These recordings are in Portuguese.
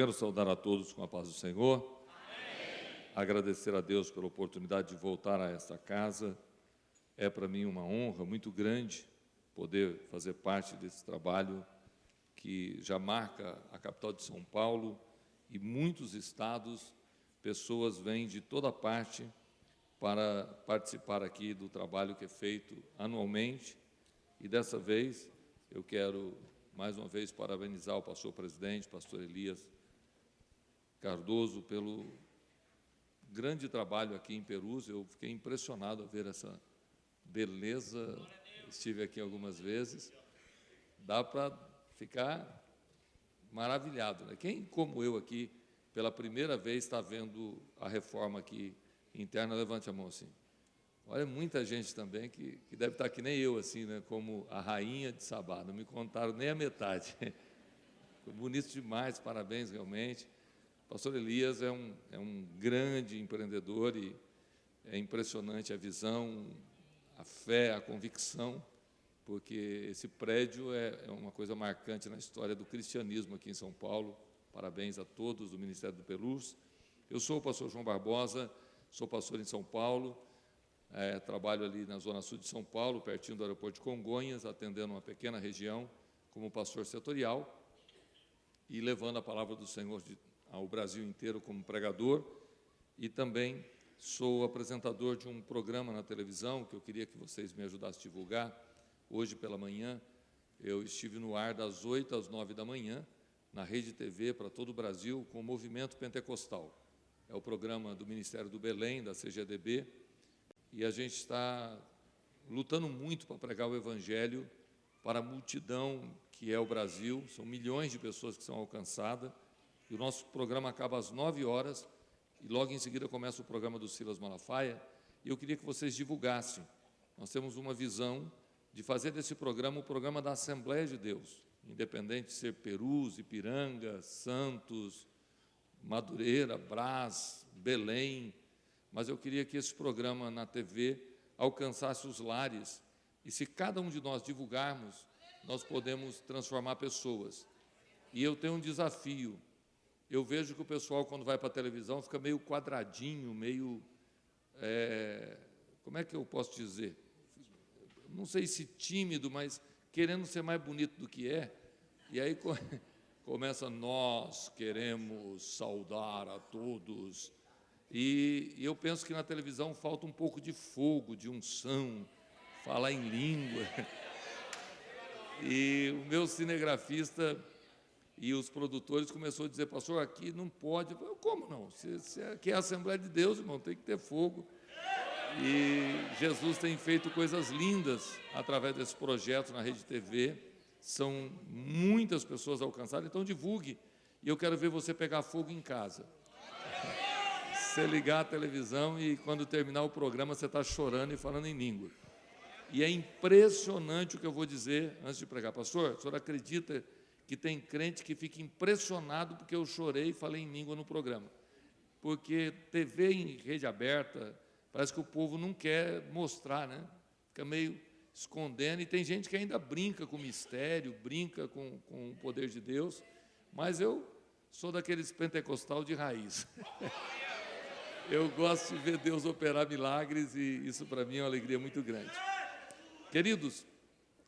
Quero saudar a todos com a paz do Senhor. Amém. Agradecer a Deus pela oportunidade de voltar a esta casa. É para mim uma honra muito grande poder fazer parte desse trabalho que já marca a capital de São Paulo e muitos estados. Pessoas vêm de toda parte para participar aqui do trabalho que é feito anualmente. E dessa vez eu quero mais uma vez parabenizar o pastor presidente, pastor Elias Cardoso, pelo grande trabalho aqui em Perus. Eu fiquei impressionado a ver essa beleza. Estive aqui algumas vezes. Dá para ficar maravilhado, né? Quem, como eu aqui, pela primeira vez está vendo a reforma aqui interna, levante a mão assim. Olha, muita gente também que deve estar que nem eu, assim, né? Como a rainha de Sabá, não me contaram nem a metade. Foi bonito demais, parabéns realmente. O pastor Elias é um grande empreendedor e é impressionante a visão, a fé, a convicção, porque esse prédio é uma coisa marcante na história do cristianismo aqui em São Paulo. Parabéns a todos do Ministério do Perus. Eu sou o pastor João Barbosa, sou pastor em São Paulo, trabalho ali na zona sul de São Paulo, pertinho do aeroporto de Congonhas, atendendo uma pequena região como pastor setorial e levando a palavra do Senhor ao Brasil inteiro como pregador. E também sou apresentador de um programa na televisão que eu queria que vocês me ajudassem a divulgar. Hoje pela manhã eu estive no ar das 8 às 9 da manhã, na Rede TV para todo o Brasil, com o Movimento Pentecostal. É o programa do Ministério do Belém, da CGDB, e a gente está lutando muito para pregar o Evangelho para a multidão que é o Brasil. São milhões de pessoas que são alcançadas, e o nosso programa acaba às 9 horas, e logo em seguida começa o programa do Silas Malafaia, e eu queria que vocês divulgassem. Nós temos uma visão de fazer desse programa o programa da Assembleia de Deus, independente de ser Perus, Ipiranga, Santos, Madureira, Brás, Belém, mas eu queria que esse programa na TV alcançasse os lares, e se cada um de nós divulgarmos, nós podemos transformar pessoas. E eu tenho um desafio. Eu vejo que o pessoal, quando vai para a televisão, fica meio quadradinho, meio... como é que eu posso dizer? Não sei se tímido, mas querendo ser mais bonito do que é. E aí começa, nós queremos saudar a todos. E eu penso que na televisão falta um pouco de fogo, de unção, falar em língua. E o meu cinegrafista e os produtores começaram a dizer, pastor, aqui não pode. Eu falei, como não? Se aqui é a Assembleia de Deus, irmão, tem que ter fogo. E Jesus tem feito coisas lindas através desse projeto na Rede TV. São muitas pessoas alcançadas, então divulgue. E eu quero ver você pegar fogo em casa. Você ligar a televisão e quando terminar o programa você está chorando e falando em língua. E é impressionante o que eu vou dizer antes de pregar. Pastor, o senhor acredita que tem crente que fica impressionado porque eu chorei e falei em língua no programa? Porque TV em rede aberta, parece que o povo não quer mostrar, né? Fica meio escondendo, e tem gente que ainda brinca com o mistério, brinca com o poder de Deus, mas eu sou daqueles pentecostal de raiz. Eu gosto de ver Deus operar milagres, e isso para mim é uma alegria muito grande. Queridos,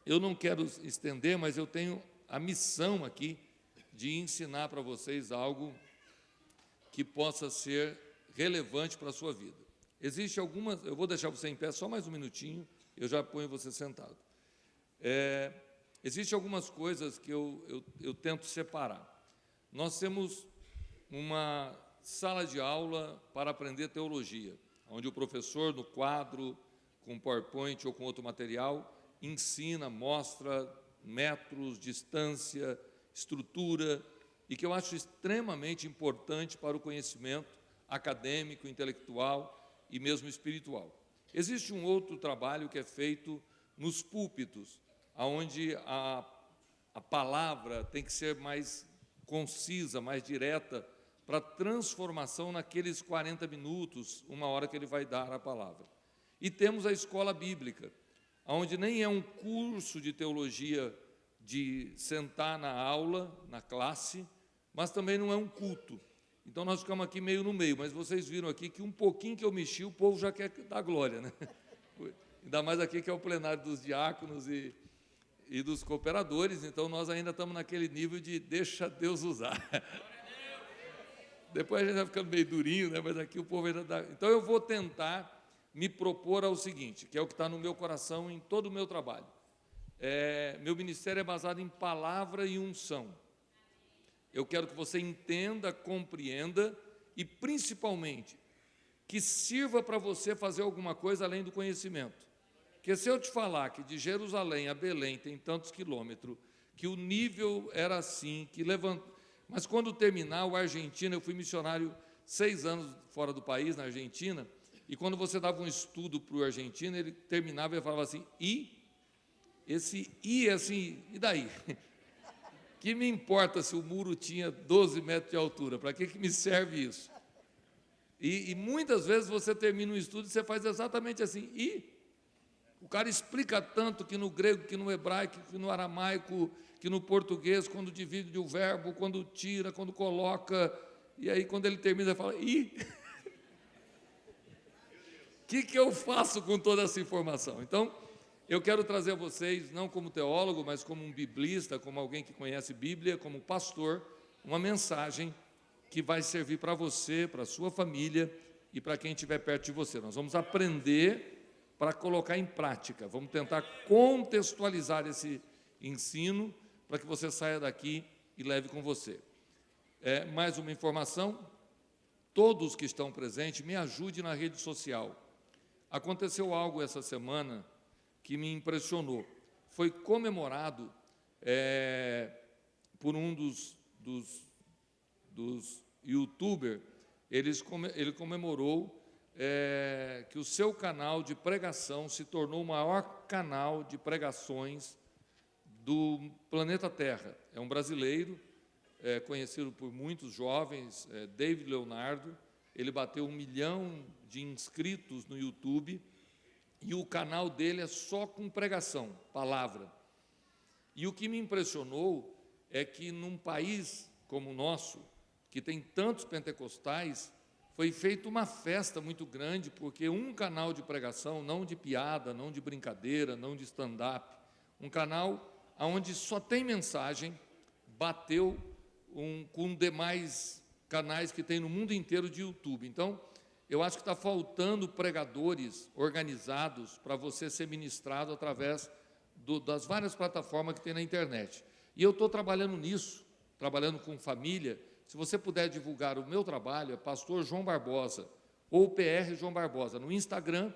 eu não quero estender, mas eu tenho a missão aqui de ensinar para vocês algo que possa ser relevante para a sua vida. Existe algumas, eu vou deixar você em pé só mais um minutinho, eu já ponho você sentado. Existem algumas coisas que eu tento separar. Nós temos uma sala de aula para aprender teologia, onde o professor, no quadro, com PowerPoint ou com outro material, ensina, mostra metros, distância, estrutura, e que eu acho extremamente importante para o conhecimento acadêmico, intelectual e mesmo espiritual. Existe um outro trabalho que é feito nos púlpitos, onde a palavra tem que ser mais concisa, mais direta, para transformação naqueles 40 minutos, uma hora que ele vai dar a palavra. E temos a escola bíblica, onde nem é um curso de teologia de sentar na aula, na classe, mas também não é um culto. Então, nós ficamos aqui meio no meio, mas vocês viram aqui que um pouquinho que eu mexi, o povo já quer dar glória, né? Ainda mais aqui que é o plenário dos diáconos e dos cooperadores, então nós ainda estamos naquele nível de deixa Deus usar. Depois a gente vai ficando meio durinho, né? Mas aqui o povo ainda dá. Então eu vou tentar me propor ao seguinte, que é o que está no meu coração em todo o meu trabalho. Meu ministério é baseado em palavra e unção. Eu quero que você entenda, compreenda e, principalmente, que sirva para você fazer alguma coisa além do conhecimento. Porque se eu te falar que de Jerusalém a Belém tem tantos quilômetros, que o nível era assim, que levantou... Mas quando terminar, o Argentina, eu fui missionário 6 anos fora do país, na Argentina, e quando você dava um estudo para o argentino, ele terminava e falava assim, esse é assim, e daí? Que me importa se o muro tinha 12 metros de altura, para que me serve isso? E muitas vezes você termina um estudo e você faz exatamente assim, o cara explica tanto que no grego, que no hebraico, que no aramaico, que no português, quando divide o verbo, quando tira, quando coloca, e aí quando ele termina, ele fala, o que eu faço com toda essa informação? Então, eu quero trazer a vocês, não como teólogo, mas como um biblista, como alguém que conhece Bíblia, como pastor, uma mensagem que vai servir para você, para a sua família e para quem estiver perto de você. Nós vamos aprender para colocar em prática, vamos tentar contextualizar esse ensino para que você saia daqui e leve com você. Mais uma informação, todos que estão presentes, me ajude na rede social. Aconteceu algo essa semana que me impressionou. Foi comemorado por um dos youtubers, ele comemorou que o seu canal de pregação se tornou o maior canal de pregações do planeta Terra. É um brasileiro, conhecido por muitos jovens, David Leonardo. Ele bateu 1 milhão de inscritos no YouTube, e o canal dele é só com pregação, palavra. E o que me impressionou é que num país como o nosso, que tem tantos pentecostais, foi feita uma festa muito grande, porque um canal de pregação, não de piada, não de brincadeira, não de stand-up, um canal onde só tem mensagem, bateu com demais canais que tem no mundo inteiro de YouTube. Então, eu acho que está faltando pregadores organizados para você ser ministrado através das várias plataformas que tem na internet. E eu estou trabalhando nisso, trabalhando com família. Se você puder divulgar o meu trabalho, é Pastor João Barbosa, ou PR João Barbosa, no Instagram,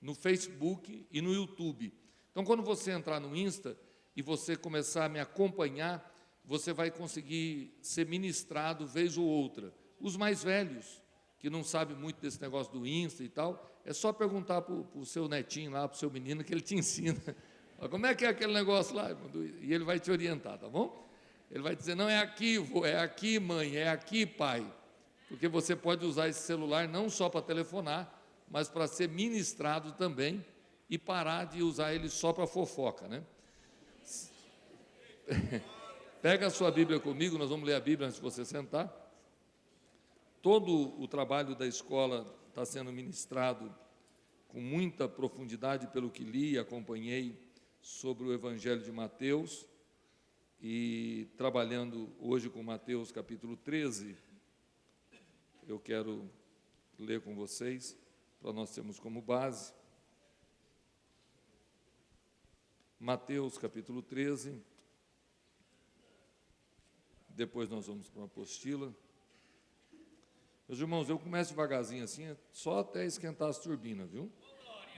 no Facebook e no YouTube. Então, quando você entrar no Insta e você começar a me acompanhar, você vai conseguir ser ministrado vez ou outra. Os mais velhos, que não sabem muito desse negócio do Insta e tal, é só perguntar para o seu netinho lá, para o seu menino, que ele te ensina. Como é que é aquele negócio lá? E ele vai te orientar, tá bom? Ele vai dizer, não é aqui, vô, é aqui, mãe, é aqui, pai. Porque você pode usar esse celular não só para telefonar, mas para ser ministrado também e parar de usar ele só para fofoca, né? Pega a sua Bíblia comigo, nós vamos ler a Bíblia antes de você sentar. Todo o trabalho da escola está sendo ministrado com muita profundidade pelo que li e acompanhei sobre o Evangelho de Mateus, e trabalhando hoje com Mateus capítulo 13, eu quero ler com vocês, para nós termos como base. Mateus capítulo 13, depois nós vamos para uma apostila. Meus irmãos, eu começo devagarzinho assim, só até esquentar as turbinas, viu?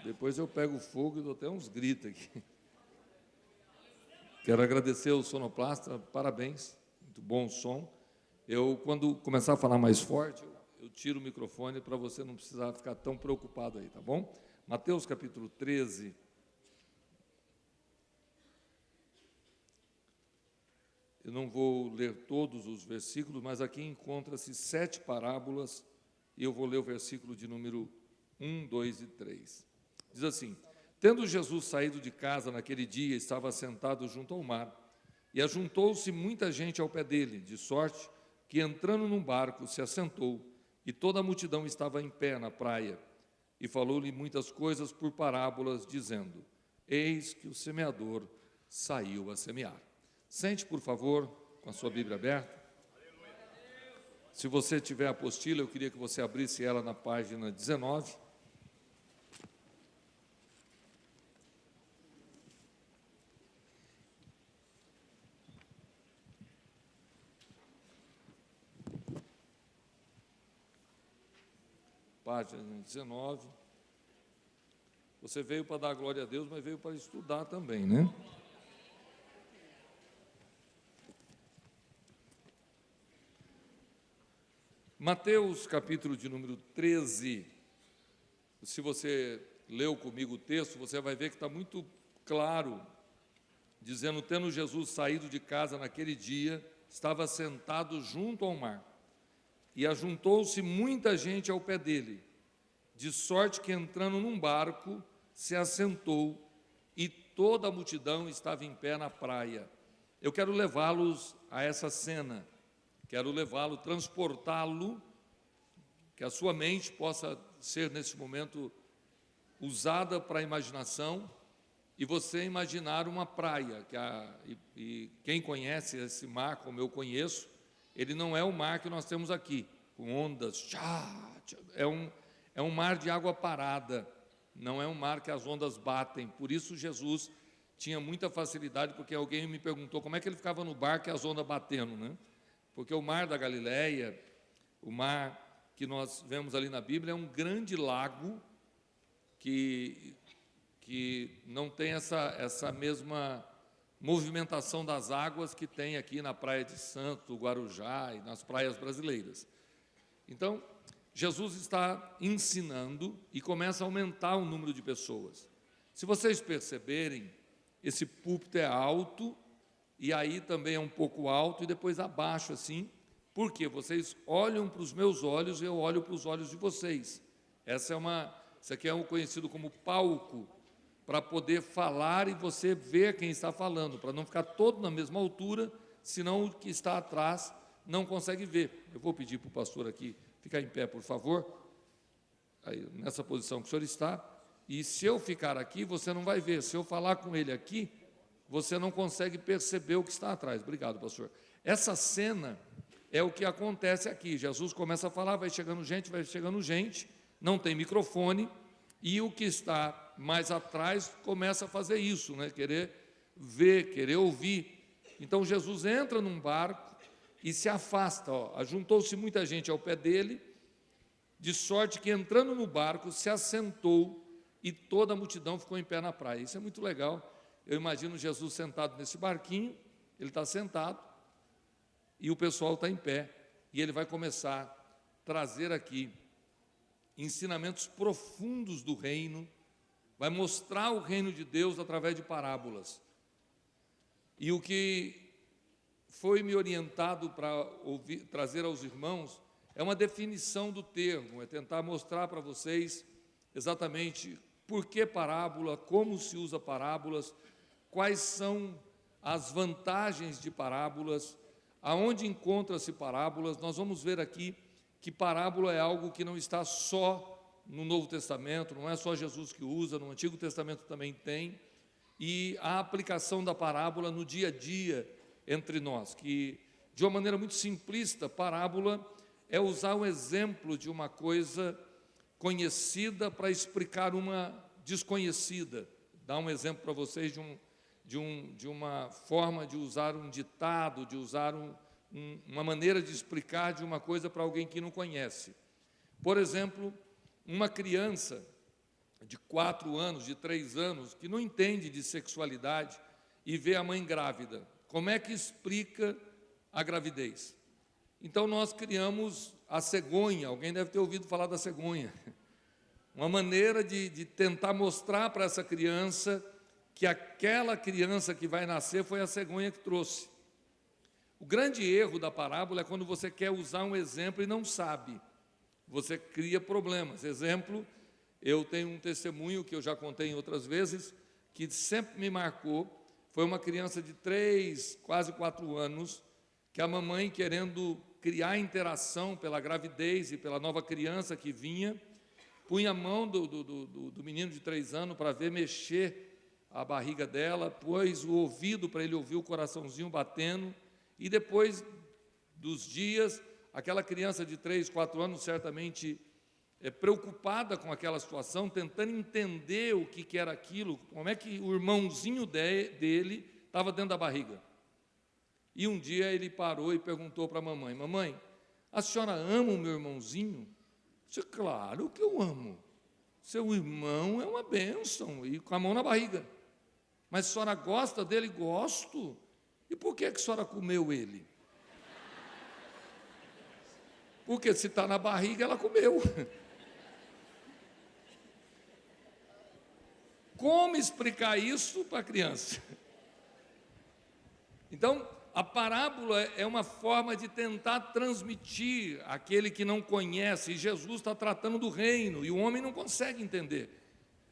Depois eu pego fogo e dou até uns gritos aqui. Quero agradecer ao sonoplasta, parabéns, muito bom o som. Eu, quando começar a falar mais forte, eu tiro o microfone para você não precisar ficar tão preocupado aí, tá bom? Mateus capítulo 13. Eu não vou ler todos os versículos, mas aqui encontra-se 7 parábolas, e eu vou ler o versículo de número 1, 2 e 3. Diz assim: tendo Jesus saído de casa naquele dia, estava sentado junto ao mar, e ajuntou-se muita gente ao pé dele, de sorte que, entrando num barco, se assentou, e toda a multidão estava em pé na praia, e falou-lhe muitas coisas por parábolas, dizendo: Eis que o semeador saiu a semear. Sente, por favor, com a sua Bíblia aberta. Se você tiver a apostila, eu queria que você abrisse ela na página 19. Página 19. Você veio para dar glória a Deus, mas veio para estudar também, né? Mateus, capítulo de número 13. Se você leu comigo o texto, você vai ver que está muito claro, dizendo: tendo Jesus saído de casa naquele dia, estava sentado junto ao mar, e ajuntou-se muita gente ao pé dele, de sorte que, entrando num barco, se assentou, e toda a multidão estava em pé na praia. Eu quero levá-los a essa cena, quero levá-lo, transportá-lo, que a sua mente possa ser, nesse momento, usada para a imaginação, e você imaginar uma praia, e quem conhece esse mar, como eu conheço, ele não é o mar que nós temos aqui, com ondas, é um mar de água parada, não é um mar que as ondas batem. Por isso Jesus tinha muita facilidade, porque alguém me perguntou como é que ele ficava no barco e as ondas batendo, né? Porque o mar da Galileia, o mar que nós vemos ali na Bíblia, é um grande lago que não tem essa mesma movimentação das águas que tem aqui na Praia de Santos, Guarujá e nas praias brasileiras. Então, Jesus está ensinando e começa a aumentar o número de pessoas. Se vocês perceberem, esse púlpito é alto, e aí também é um pouco alto, e depois abaixo assim, porque vocês olham para os meus olhos e eu olho para os olhos de vocês. Isso aqui é conhecido como palco, para poder falar e você ver quem está falando, para não ficar todo na mesma altura, senão o que está atrás não consegue ver. Eu vou pedir para o pastor aqui ficar em pé, por favor, aí, nessa posição que o senhor está, e se eu ficar aqui, você não vai ver. Se eu falar com ele aqui, você não consegue perceber o que está atrás. Obrigado, pastor. Essa cena é o que acontece aqui. Jesus começa a falar, vai chegando gente, não tem microfone, e o que está mais atrás começa a fazer isso, né? Querer ver, querer ouvir. Então Jesus entra num barco e se afasta, ajuntou-se muita gente ao pé dele, de sorte que, entrando no barco, se assentou, e toda a multidão ficou em pé na praia. Isso é muito legal. Eu imagino Jesus sentado nesse barquinho, ele está sentado, e o pessoal está em pé, e ele vai começar a trazer aqui ensinamentos profundos do reino, vai mostrar o reino de Deus através de parábolas. E o que foi me orientado para trazer aos irmãos é uma definição do termo, é tentar mostrar para vocês exatamente por que parábola, como se usa parábolas, quais são as vantagens de parábolas, aonde encontra-se parábolas. Nós vamos ver aqui que parábola é algo que não está só no Novo Testamento, não é só Jesus que usa, no Antigo Testamento também tem, e a aplicação da parábola no dia a dia entre nós, que de uma maneira muito simplista, parábola é usar um exemplo de uma coisa conhecida para explicar uma desconhecida. Dar um exemplo para vocês de uma forma de usar um ditado, de usar uma maneira de explicar de uma coisa para alguém que não conhece. Por exemplo, uma criança de 4 anos, de 3 anos, que não entende de sexualidade e vê a mãe grávida, como é que explica a gravidez? Então nós criamos a cegonha, alguém deve ter ouvido falar da cegonha, uma maneira de tentar mostrar para essa criança que aquela criança que vai nascer foi a cegonha que trouxe. O grande erro da parábola é quando você quer usar um exemplo e não sabe, você cria problemas. Exemplo, eu tenho um testemunho que eu já contei em outras vezes, que sempre me marcou. Foi uma criança de 3, quase 4 anos, que a mamãe, querendo criar interação pela gravidez e pela nova criança que vinha, punha a mão do menino de 3 anos para ver mexer a barriga dela, pôs o ouvido para ele ouvir o coraçãozinho batendo, e depois dos dias, aquela criança de 3, 4 anos, certamente preocupada com aquela situação, tentando entender o que era aquilo, como é que o irmãozinho dele estava dentro da barriga. E um dia ele parou e perguntou para a mamãe: mamãe, a senhora ama o meu irmãozinho? Eu disse: claro que eu amo. Seu irmão é uma bênção, e com a mão na barriga. Mas a senhora gosta dele? Gosto. E por que a senhora comeu ele? Porque se está na barriga, ela comeu. Como explicar isso para a criança? Então, a parábola é uma forma de tentar transmitir àquele que não conhece, e Jesus está tratando do reino, e o homem não consegue entender.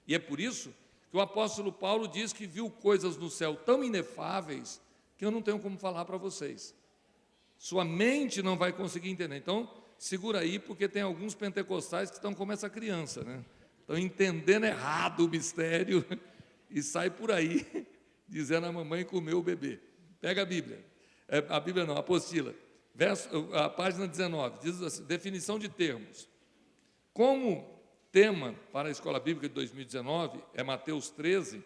E é por isso que o apóstolo Paulo diz que viu coisas no céu tão inefáveis que eu não tenho como falar para vocês. Sua mente não vai conseguir entender. Então, segura aí, porque tem alguns pentecostais que estão como essa criança, né? Estão entendendo errado o mistério e sai por aí dizendo: a mamãe comeu o bebê. Pega a Bíblia. A Bíblia não, a apostila. A página 19, diz assim: definição de termos. Como tema para a Escola Bíblica de 2019 é Mateus 13,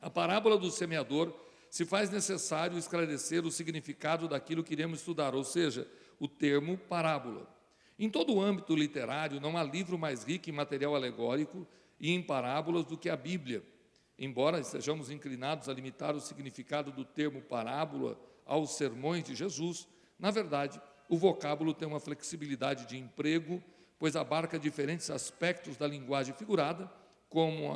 a parábola do semeador se faz necessário esclarecer o significado daquilo que iremos estudar, ou seja, o termo parábola. Em todo o âmbito literário, não há livro mais rico em material alegórico e em parábolas do que a Bíblia. Embora estejamos inclinados a limitar o significado do termo parábola aos sermões de Jesus, na verdade, o vocábulo tem uma flexibilidade de emprego, pois abarca diferentes aspectos da linguagem figurada, como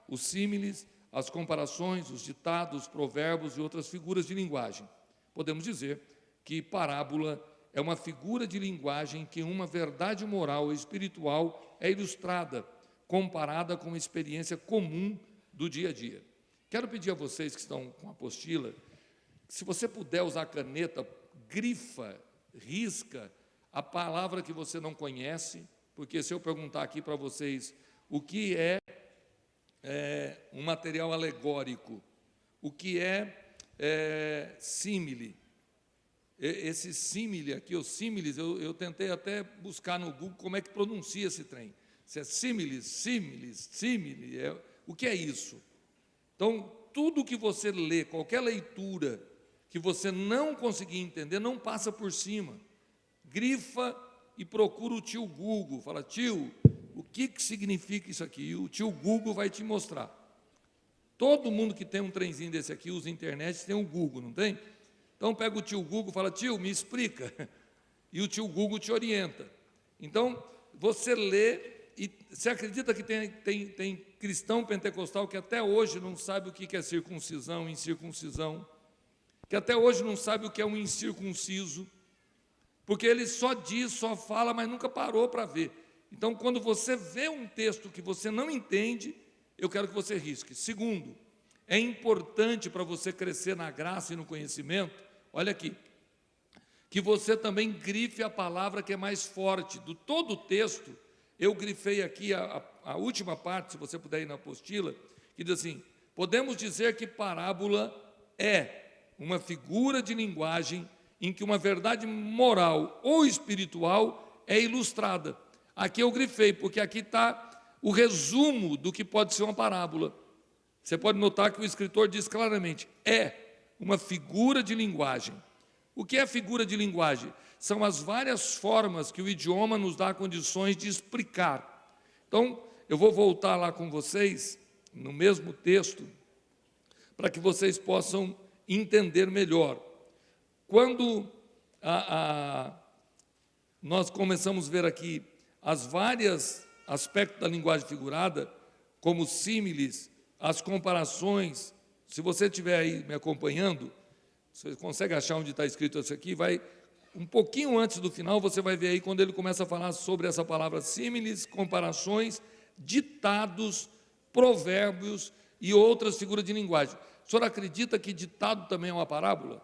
os símiles, as comparações, os ditados, provérbios e outras figuras de linguagem. Podemos dizer que parábola é uma figura de linguagem em que uma verdade moral ou espiritual é ilustrada, comparada com uma experiência comum do dia a dia. Quero pedir a vocês que estão com a apostila, se você puder usar caneta, grifa, risca a palavra que você não conhece, porque se eu perguntar aqui para vocês o que é um material alegórico, o que é símile, esse símile aqui, os símiles, eu tentei até buscar no Google como é que pronuncia esse trem. Se é símile, o que é isso? Então, tudo que você lê, qualquer leitura que você não conseguir entender, não passa por cima. Grifa e procura o tio Google. Fala: tio, o que significa isso aqui? E o tio Google vai te mostrar. Todo mundo que tem um trenzinho desse aqui, usa internet, tem um Google, não tem? Então, pega o tio Google e fala: tio, me explica. E o tio Google te orienta. Então, você lê, e você acredita que tem cristão pentecostal que até hoje não sabe o que é circuncisão, incircuncisão, que até hoje não sabe o que é um incircunciso, porque ele só diz, só fala, mas nunca parou para ver. Então, quando você vê um texto que você não entende, eu quero que você risque. Segundo, é importante para você crescer na graça e no conhecimento, olha aqui, que você também grife a palavra que é mais forte. Do todo o texto, eu grifei aqui a última parte, se você puder ir na apostila, que diz assim: podemos dizer que parábola é uma figura de linguagem em que uma verdade moral ou espiritual é ilustrada. Aqui eu grifei, porque aqui está o resumo do que pode ser uma parábola. Você pode notar que o escritor diz claramente: é uma figura de linguagem. O que é figura de linguagem? São as várias formas que o idioma nos dá condições de explicar. Então, eu vou voltar lá com vocês, no mesmo texto, para que vocês possam entender melhor. Quando nós começamos a ver aqui as várias aspectos da linguagem figurada, como símiles, as comparações, se você estiver aí me acompanhando, você consegue achar onde está escrito isso aqui, vai um pouquinho antes do final, você vai ver aí quando ele começa a falar sobre essa palavra símiles, comparações, ditados, provérbios e outras figuras de linguagem. O senhor acredita que ditado também é uma parábola?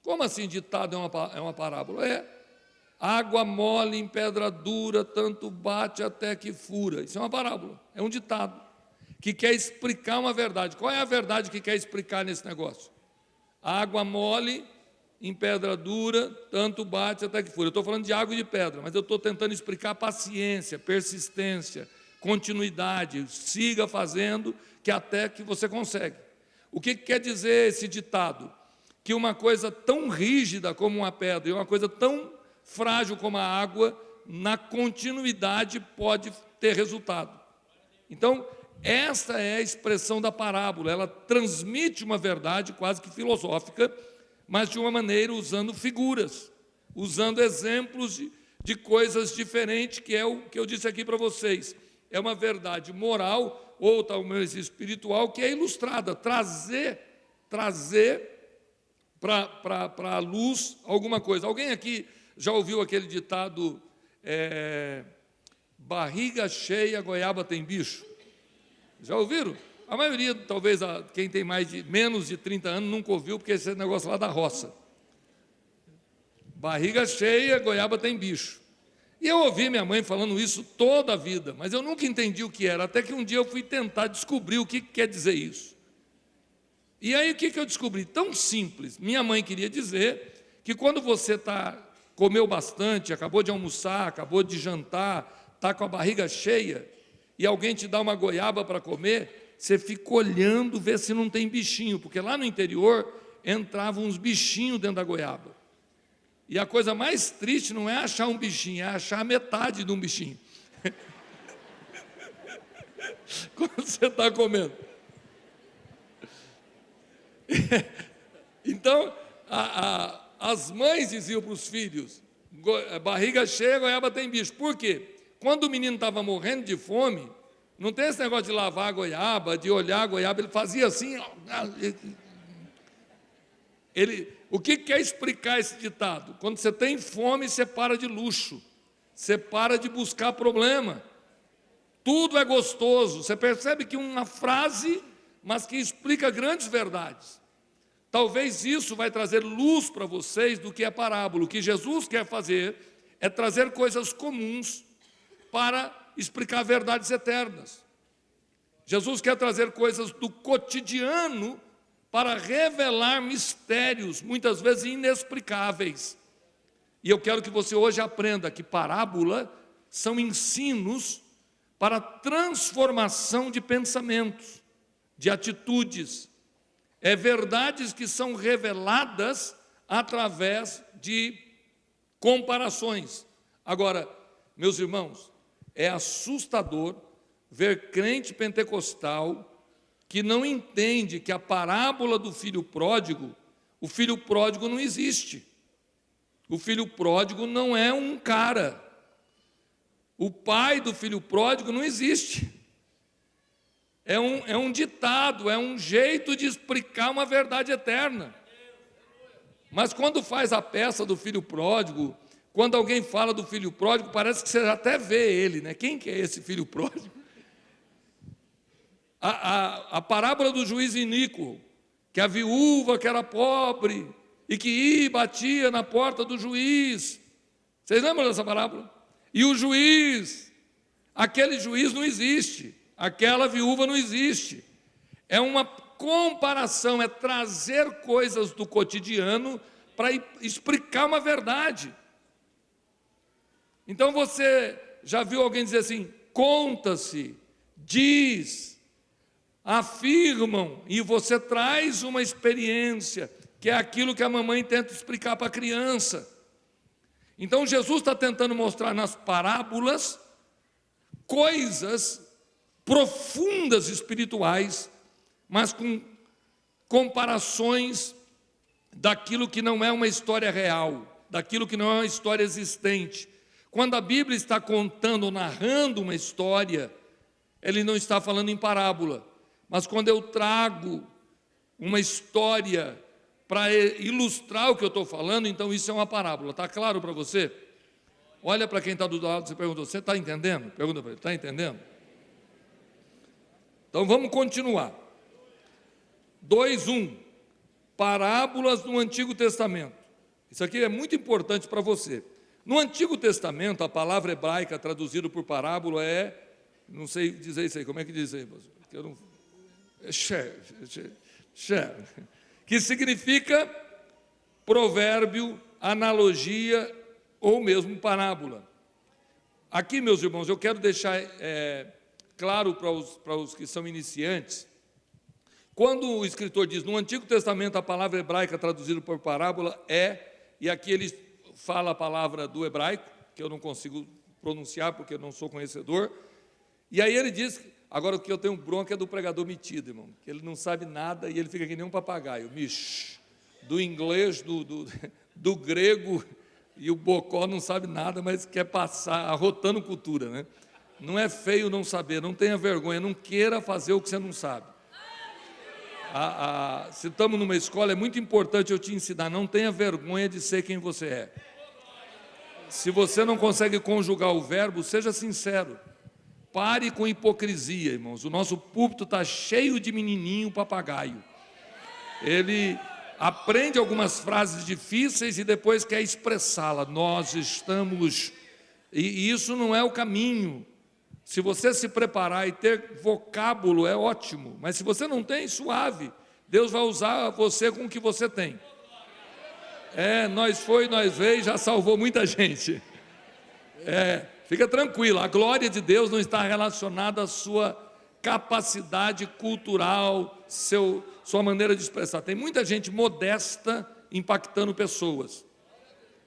Como assim ditado é uma parábola? Água mole em pedra dura, tanto bate até que fura. Isso é uma parábola, é um ditado, que quer explicar uma verdade. Qual é a verdade que quer explicar nesse negócio? Água mole em pedra dura, tanto bate até que fura. Eu estou falando de água e de pedra, mas eu estou tentando explicar paciência, persistência, continuidade. Siga fazendo, que até que você consegue. O que quer dizer esse ditado? Que uma coisa tão rígida como uma pedra e uma coisa tão frágil como a água, na continuidade pode ter resultado. Então, esta é a expressão da parábola. Ela transmite uma verdade quase que filosófica, mas de uma maneira usando figuras, usando exemplos de coisas diferentes, que é o que eu disse aqui para vocês. É uma verdade moral, ou talvez espiritual, que é ilustrada, trazer para a luz alguma coisa. Alguém aqui já ouviu aquele ditado, barriga cheia, goiaba tem bicho? Já ouviram? A maioria, talvez, quem tem menos de 30 anos, nunca ouviu, porque esse é negócio lá da roça. Barriga cheia, goiaba tem bicho. E eu ouvi minha mãe falando isso toda a vida, mas eu nunca entendi o que era, até que um dia eu fui tentar descobrir o que quer dizer isso. E aí o que eu descobri? Tão simples. Minha mãe queria dizer que quando você comeu bastante, acabou de almoçar, acabou de jantar, está com a barriga cheia, e alguém te dá uma goiaba para comer, você fica olhando, ver se não tem bichinho, porque lá no interior entravam uns bichinhos dentro da goiaba. E a coisa mais triste não é achar um bichinho, é achar a metade de um bichinho. Quando você está comendo. Então, as mães diziam para os filhos, barriga cheia, goiaba tem bicho. Por quê? Quando o menino estava morrendo de fome, não tem esse negócio de lavar a goiaba, de olhar a goiaba, ele fazia assim. O que quer explicar esse ditado? Quando você tem fome, você para de luxo, você para de buscar problema. Tudo é gostoso. Você percebe que uma frase, mas que explica grandes verdades. Talvez isso vai trazer luz para vocês do que é parábola. O que Jesus quer fazer é trazer coisas comuns para explicar verdades eternas. Jesus quer trazer coisas do cotidiano para revelar mistérios, muitas vezes inexplicáveis. E eu quero que você hoje aprenda que parábola são ensinos para transformação de pensamentos, de atitudes. É verdades que são reveladas através de comparações. Agora, meus irmãos, é assustador ver crente pentecostal que não entende que a parábola do filho pródigo, o filho pródigo não existe. O filho pródigo não é um cara. O pai do filho pródigo não existe. É um ditado, é um jeito de explicar uma verdade eterna. Mas quando faz a peça do filho pródigo, quando alguém fala do filho pródigo, parece que você até vê ele, né? Quem que é esse filho pródigo? A parábola do juiz iníquo, que a viúva que era pobre e que ia e batia na porta do juiz. Vocês lembram dessa parábola? E o juiz, aquele juiz não existe, aquela viúva não existe. É uma comparação, é trazer coisas do cotidiano para explicar uma verdade. Então você já viu alguém dizer assim, conta-se, diz, afirmam, e você traz uma experiência, que é aquilo que a mamãe tenta explicar para a criança. Então Jesus está tentando mostrar nas parábolas coisas profundas espirituais, mas com comparações daquilo que não é uma história real, daquilo que não é uma história existente. Quando a Bíblia está contando, narrando uma história, ele não está falando em parábola. Mas quando eu trago uma história para ilustrar o que eu estou falando, então isso é uma parábola. Está claro para você? Olha para quem está do lado, você pergunta, você está entendendo? Pergunta para ele, está entendendo? Então vamos continuar. 2:1. parábolas no Antigo Testamento. Isso aqui é muito importante para você. No Antigo Testamento, a palavra hebraica traduzida por parábola é, não sei dizer isso aí, como é que diz aí? Que significa provérbio, analogia ou mesmo parábola. Aqui, meus irmãos, eu quero deixar claro para os que são iniciantes, quando o escritor diz, no Antigo Testamento a palavra hebraica traduzida por parábola e aqui ele fala a palavra do hebraico, que eu não consigo pronunciar porque eu não sou conhecedor, e aí ele diz, agora o que eu tenho bronca é do pregador metido, irmão, que ele não sabe nada e ele fica que nem um papagaio, do inglês, do grego, e o bocó não sabe nada, mas quer passar, arrotando cultura, né? Não é feio não saber, não tenha vergonha, não queira fazer o que você não sabe. Se estamos numa escola, é muito importante eu te ensinar, não tenha vergonha de ser quem você é. Se você não consegue conjugar o verbo, seja sincero. Pare com hipocrisia, irmãos. O nosso púlpito está cheio de menininho papagaio. Ele aprende algumas frases difíceis e depois quer expressá-la. Nós estamos... E isso não é o caminho. Se você se preparar e ter vocábulo, é ótimo. Mas se você não tem, suave. Deus vai usar você com o que você tem. Nós veio, já salvou muita gente. Fica tranquilo, a glória de Deus não está relacionada à sua capacidade cultural, sua maneira de expressar. Tem muita gente modesta impactando pessoas.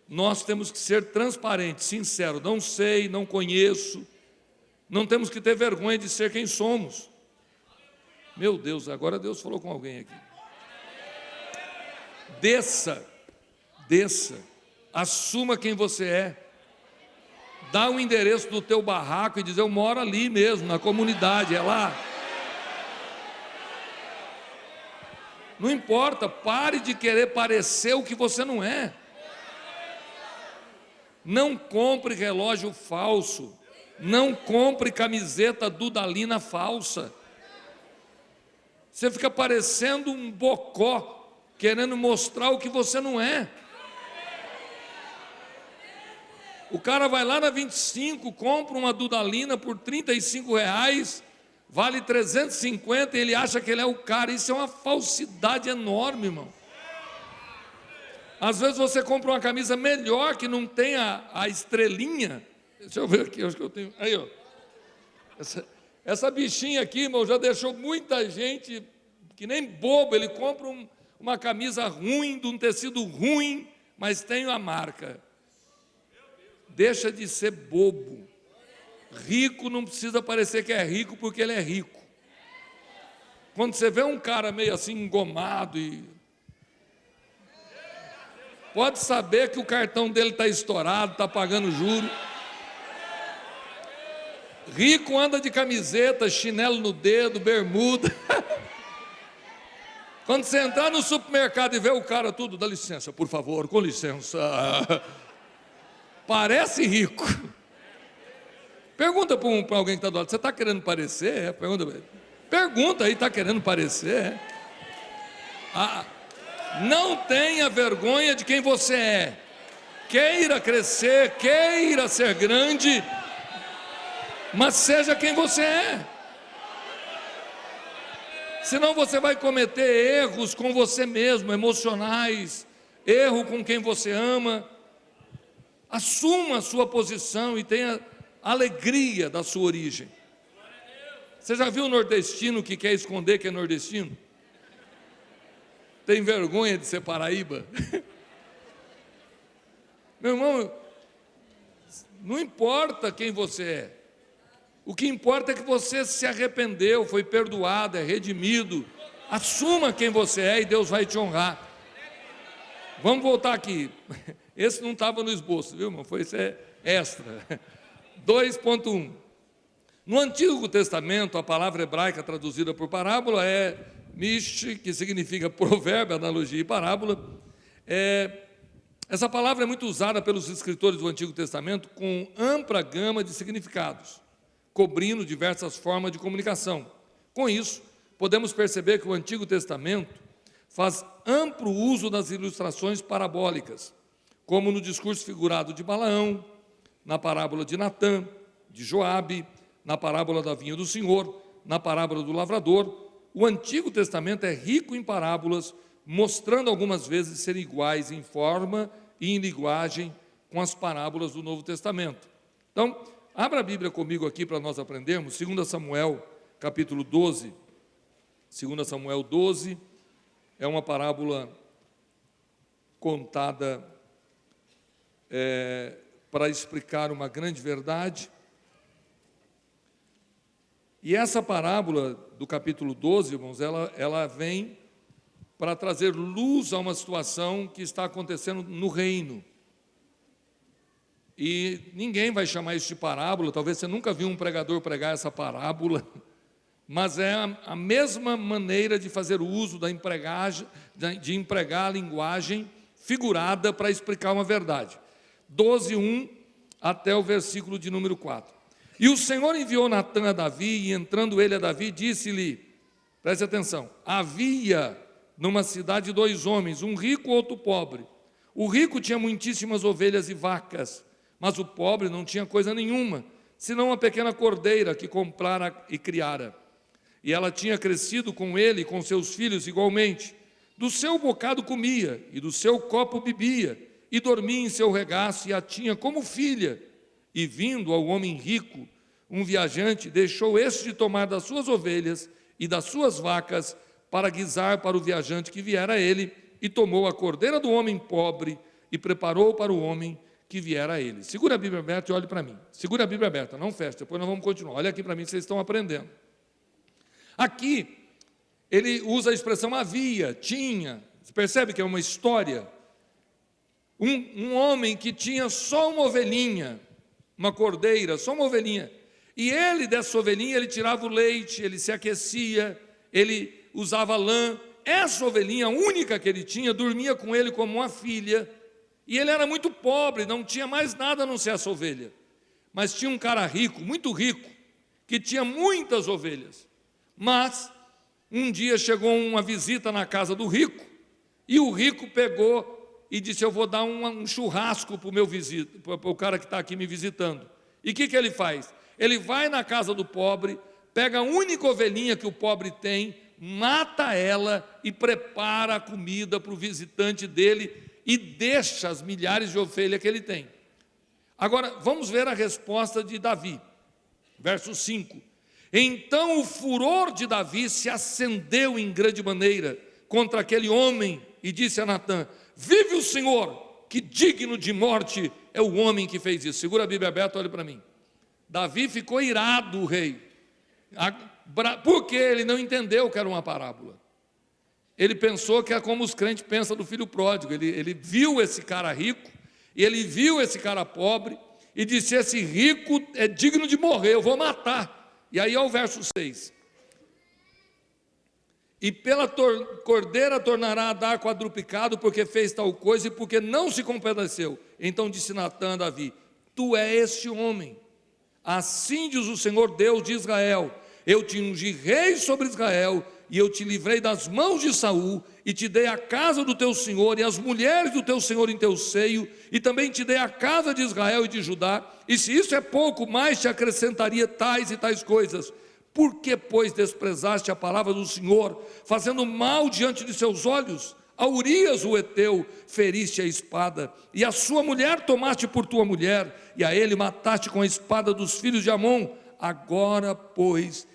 Nós temos que ser transparentes, sinceros. Não sei, não conheço. Não temos que ter vergonha de ser quem somos. Meu Deus, agora Deus falou com alguém aqui. Desça, assuma quem você é. Dá o endereço do teu barraco e diz, eu moro ali mesmo, na comunidade, é lá. Não importa, pare de querer parecer o que você não é. Não compre relógio falso. Não compre camiseta Dudalina falsa. Você fica parecendo um bocó, querendo mostrar o que você não é. O cara vai lá na 25, compra uma Dudalina por R$35, vale 350 e ele acha que ele é o cara. Isso é uma falsidade enorme, irmão. Às vezes você compra uma camisa melhor que não tem a estrelinha. Deixa eu ver aqui, acho que eu tenho. Aí, ó. Essa bichinha aqui, irmão, já deixou muita gente que nem bobo. Ele compra uma camisa ruim, de um tecido ruim, mas tem a marca. Deixa de ser bobo. Rico não precisa parecer que é rico porque ele é rico. Quando você vê um cara meio assim engomado pode saber que o cartão dele está estourado, está pagando juros. Rico anda de camiseta, chinelo no dedo, bermuda. Quando você entrar no supermercado e ver o cara tudo, dá licença, por favor, com licença. Parece rico. Pergunta para alguém que está do lado, você está querendo parecer? Pergunta aí, está querendo parecer? Não tenha vergonha de quem você é. Queira crescer, queira ser grande, mas seja quem você é. Senão você vai cometer erros com você mesmo, emocionais, erro com quem você ama. Assuma a sua posição e tenha alegria da sua origem. Você já viu o nordestino que quer esconder que é nordestino? Tem vergonha de ser paraíba? Meu irmão, não importa quem você é. O que importa é que você se arrependeu, foi perdoado, é redimido. Assuma quem você é e Deus vai te honrar. Vamos voltar aqui. Esse não estava no esboço, viu, irmão? Foi extra. 2.1. No Antigo Testamento, a palavra hebraica traduzida por parábola é mish, que significa provérbio, analogia e parábola. Essa palavra é muito usada pelos escritores do Antigo Testamento com ampla gama de significados, cobrindo diversas formas de comunicação. Com isso, podemos perceber que o Antigo Testamento faz amplo uso das ilustrações parabólicas, como no discurso figurado de Balaão, na parábola de Natã, de Joabe, na parábola da vinha do Senhor, na parábola do lavrador. O Antigo Testamento é rico em parábolas, mostrando algumas vezes ser iguais em forma e em linguagem com as parábolas do Novo Testamento. Então, abra a Bíblia comigo aqui para nós aprendermos, 2 Samuel, capítulo 12. 2 Samuel 12 é uma parábola contada para explicar uma grande verdade. E essa parábola do capítulo 12, irmãos, ela vem para trazer luz a uma situação que está acontecendo no reino. E ninguém vai chamar isso de parábola, talvez você nunca viu um pregador pregar essa parábola, mas é a mesma maneira de fazer uso de empregar a linguagem figurada para explicar uma verdade. 12:1 até o versículo de número 4. E o Senhor enviou Natã a Davi, e entrando ele a Davi, disse-lhe, preste atenção, havia numa cidade 2 homens, um rico e outro pobre. O rico tinha muitíssimas ovelhas e vacas, mas o pobre não tinha coisa nenhuma, senão uma pequena cordeira que comprara e criara. E ela tinha crescido com ele e com seus filhos igualmente. Do seu bocado comia, e do seu copo bebia, e dormia em seu regaço, e a tinha como filha. E vindo ao homem rico, um viajante, deixou este de tomar das suas ovelhas e das suas vacas, para guisar para o viajante que viera a ele, e tomou a cordeira do homem pobre, e preparou para o homem que viera a ele. Segura a Bíblia aberta e olhe para mim. Segura a Bíblia aberta, não feche, depois nós vamos continuar. Olha aqui para mim, vocês estão aprendendo. Aqui, ele usa a expressão havia, tinha. Você percebe que é uma história? Um homem que tinha só uma ovelhinha, uma cordeira, só uma ovelhinha. E ele, dessa ovelhinha, ele tirava o leite, ele se aquecia, ele usava lã. Essa ovelhinha, a única que ele tinha, dormia com ele como uma filha. E ele era muito pobre, não tinha mais nada a não ser essa ovelha. Mas tinha um cara rico, muito rico, que tinha muitas ovelhas. Mas, um dia chegou uma visita na casa do rico, e o rico pegou e disse, eu vou dar um churrasco para o cara que está aqui me visitando. E o que ele faz? Ele vai na casa do pobre, pega a única ovelhinha que o pobre tem, mata ela e prepara a comida para o visitante dele e deixa as milhares de ovelhas que ele tem. Agora, vamos ver a resposta de Davi. Verso 5. Então o furor de Davi se acendeu em grande maneira contra aquele homem e disse a Natã, vive o Senhor, que digno de morte é o homem que fez isso. Segura a Bíblia aberta, olha para mim. Davi ficou irado, o rei, porque ele não entendeu que era uma parábola. Ele pensou que é como os crentes pensam do filho pródigo. Ele viu esse cara rico, e ele viu esse cara pobre, e disse, esse rico é digno de morrer, eu vou matar. E aí, ao verso 6. E pela cordeira tornará a dar quadruplicado, porque fez tal coisa, e porque não se compadeceu. Então disse Natã a Davi, tu és este homem. Assim diz o Senhor Deus de Israel, eu te ungi rei sobre Israel, e eu te livrei das mãos de Saul, e te dei a casa do teu senhor, e as mulheres do teu senhor em teu seio, e também te dei a casa de Israel e de Judá, e se isso é pouco, mais te acrescentaria tais e tais coisas. Por que, pois, desprezaste a palavra do Senhor, fazendo mal diante de seus olhos? A Urias, o Eteu, feriste a espada, e a sua mulher tomaste por tua mulher, e a ele mataste com a espada dos filhos de Amon. Agora, pois,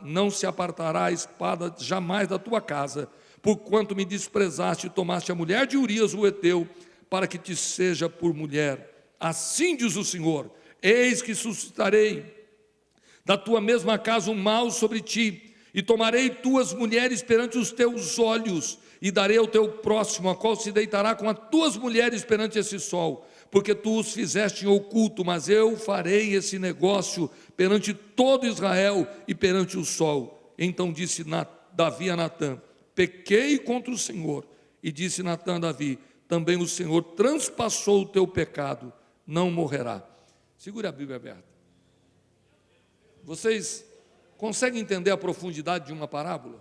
não se apartará a espada jamais da tua casa, porquanto me desprezaste e tomaste a mulher de Urias, o Eteu, para que te seja por mulher. Assim diz o Senhor, eis que suscitarei da tua mesma casa um mal sobre ti, e tomarei tuas mulheres perante os teus olhos, e darei ao teu próximo, a qual se deitará com as tuas mulheres perante esse sol, porque tu os fizeste em oculto, mas eu farei esse negócio perante todo Israel e perante o sol. Então disse Davi a Natã, pequei contra o Senhor, e disse Natã a Davi, também o Senhor transpassou o teu pecado, não morrerá. Segure a Bíblia aberta. Vocês conseguem entender a profundidade de uma parábola?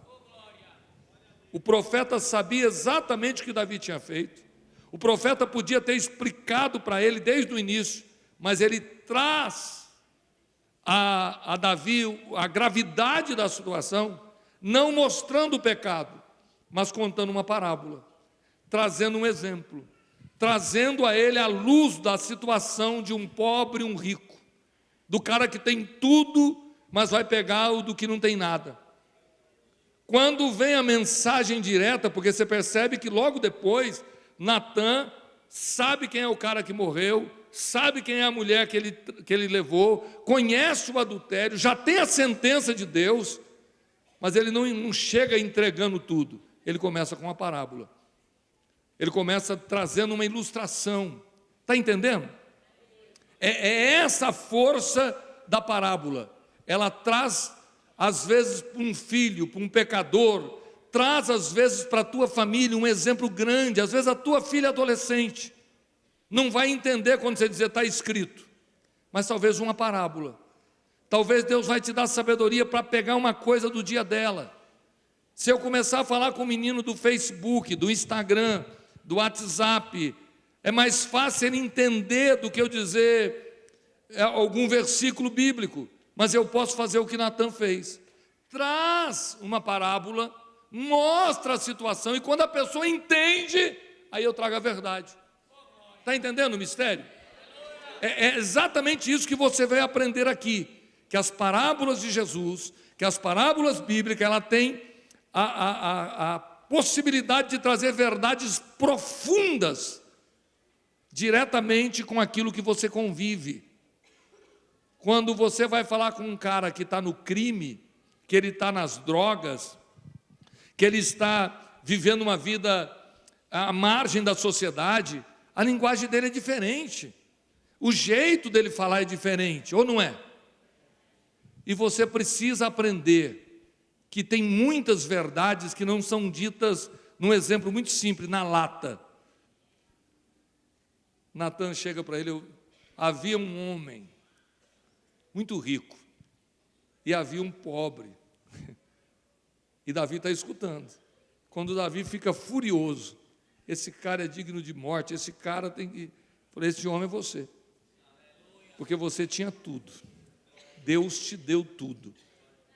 O profeta sabia exatamente o que Davi tinha feito. O profeta podia ter explicado para ele desde o início, mas ele traz a Davi a gravidade da situação, não mostrando o pecado, mas contando uma parábola, trazendo um exemplo, trazendo a ele a luz da situação de um pobre e um rico, do cara que tem tudo, mas vai pegar o do que não tem nada. Quando vem a mensagem direta, porque você percebe que logo depois, Natã sabe quem é o cara que morreu, sabe quem é a mulher que ele levou, conhece o adultério, já tem a sentença de Deus, mas ele não chega entregando tudo. Ele começa com uma parábola. Ele começa trazendo uma ilustração. Está entendendo? É essa a força da parábola. Ela traz, às vezes, para um filho, para um pecador, traz, às vezes, para a tua família um exemplo grande. Às vezes, a tua filha adolescente não vai entender quando você dizer está escrito, mas talvez uma parábola. Talvez Deus vai te dar sabedoria para pegar uma coisa do dia dela. Se eu começar a falar com o menino do Facebook, do Instagram, do WhatsApp, é mais fácil ele entender do que eu dizer algum versículo bíblico, mas eu posso fazer o que Natã fez. Traz uma parábola, mostra a situação, e quando a pessoa entende, aí eu trago a verdade. Está entendendo o mistério? É exatamente isso que você vai aprender aqui, que as parábolas de Jesus, que as parábolas bíblicas, ela tem a possibilidade de trazer verdades profundas diretamente com aquilo que você convive. Quando você vai falar com um cara que está no crime, que ele está nas drogas, que ele está vivendo uma vida à margem da sociedade, a linguagem dele é diferente, o jeito dele falar é diferente, ou não é? E você precisa aprender que tem muitas verdades que não são ditas num exemplo muito simples, na lata. Natã chega para ele, havia um homem muito rico e havia um pobre. E Davi está escutando. Quando Davi fica furioso, esse cara é digno de morte, esse cara tem que... Falei, esse homem é você, porque você tinha tudo, Deus te deu tudo,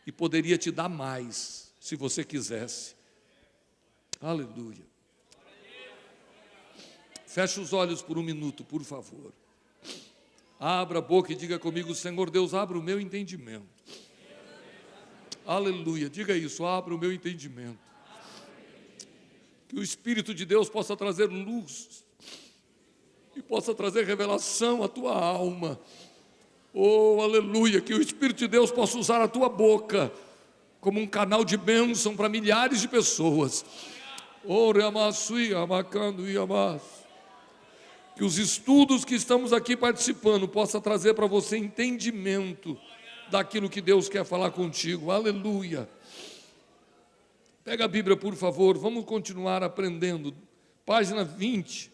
e poderia te dar mais, se você quisesse. Aleluia. Feche os olhos por um minuto, por favor. Abra a boca e diga comigo, Senhor Deus, abra o meu entendimento. Aleluia, diga isso, abra o meu entendimento. Que o Espírito de Deus possa trazer luz e possa trazer revelação à tua alma. Oh, aleluia, que o Espírito de Deus possa usar a tua boca como um canal de bênção para milhares de pessoas. Que os estudos que estamos aqui participando possa trazer para você entendimento daquilo que Deus quer falar contigo. Aleluia. Pega a Bíblia, por favor, vamos continuar aprendendo. Página 20.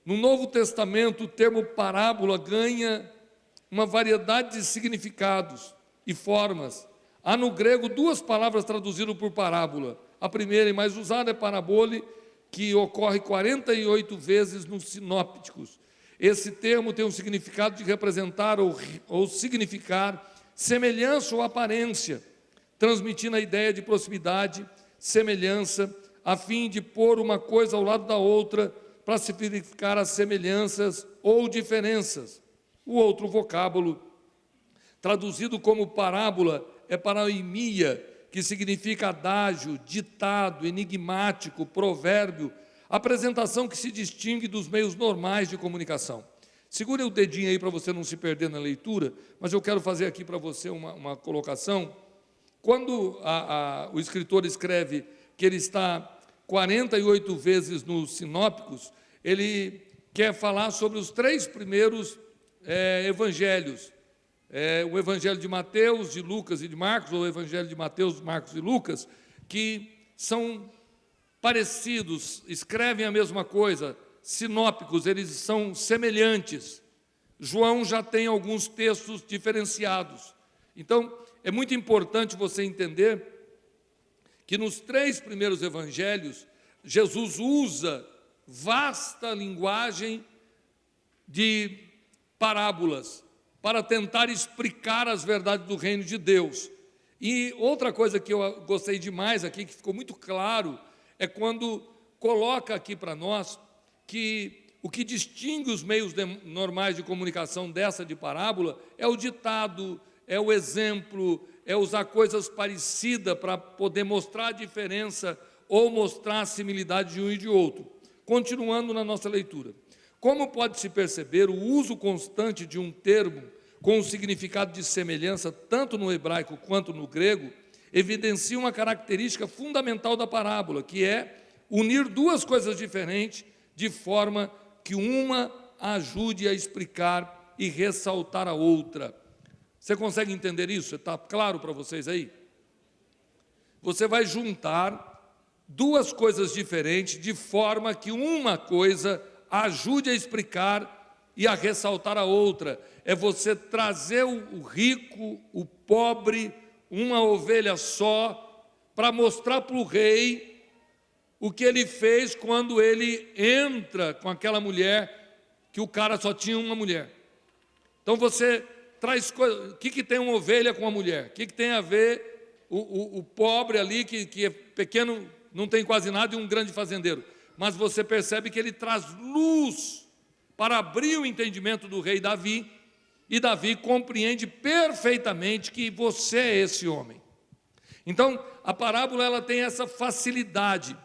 No Novo Testamento, o termo parábola ganha uma variedade de significados e formas. Há no grego duas palavras traduzidas por parábola. A primeira e mais usada é parabole, que ocorre 48 vezes nos sinópticos. Esse termo tem um significado de representar ou significar semelhança ou aparência, transmitindo a ideia de proximidade, semelhança, a fim de pôr uma coisa ao lado da outra para se verificar as semelhanças ou diferenças. O outro vocábulo, traduzido como parábola, é paraimia, que significa adágio, ditado, enigmático, provérbio, apresentação que se distingue dos meios normais de comunicação. Segure o dedinho aí para você não se perder na leitura, mas eu quero fazer aqui para você uma colocação. Quando o escritor escreve que ele está 48 vezes nos sinópticos, ele quer falar sobre os três primeiros evangelhos. O evangelho de Mateus, de Lucas e de Marcos, ou o evangelho de Mateus, Marcos e Lucas, que são parecidos, escrevem a mesma coisa, sinópticos, eles são semelhantes. João já tem alguns textos diferenciados. Então, é muito importante você entender que nos 3 primeiros evangelhos, Jesus usa vasta linguagem de parábolas para tentar explicar as verdades do reino de Deus. E outra coisa que eu gostei demais aqui, que ficou muito claro, é quando coloca aqui para nós que o que distingue os meios normais de comunicação dessa de parábola é o ditado, é o exemplo, é usar coisas parecidas para poder mostrar a diferença ou mostrar a similitude de um e de outro. Continuando na nossa leitura. Como pode-se perceber, o uso constante de um termo com o significado de semelhança, tanto no hebraico quanto no grego, evidencia uma característica fundamental da parábola, que é unir duas coisas diferentes de forma que uma ajude a explicar e ressaltar a outra. Você consegue entender isso? Está claro para vocês aí? Você vai juntar duas coisas diferentes de forma que uma coisa ajude a explicar e a ressaltar a outra. É você trazer o rico, o pobre, uma ovelha só, para mostrar para o rei o que ele fez quando ele entra com aquela mulher, que o cara só tinha uma mulher. Então você traz coisas. O que tem uma ovelha com uma mulher? O que tem a ver o pobre ali, que é pequeno, não tem quase nada, e um grande fazendeiro? Mas você percebe que ele traz luz para abrir o entendimento do rei Davi, e Davi compreende perfeitamente que você é esse homem. Então, a parábola ela tem essa facilidade.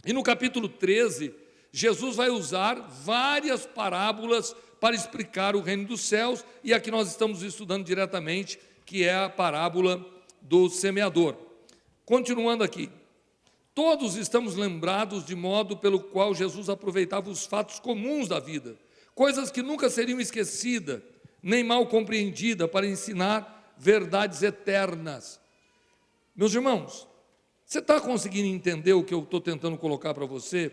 E no capítulo 13, Jesus vai usar várias parábolas para explicar o reino dos céus, e aqui nós estamos estudando diretamente, que é a parábola do semeador. Continuando aqui. Todos estamos lembrados de modo pelo qual Jesus aproveitava os fatos comuns da vida, coisas que nunca seriam esquecidas, nem mal compreendidas, para ensinar verdades eternas. Meus irmãos, você está conseguindo entender o que eu estou tentando colocar para você?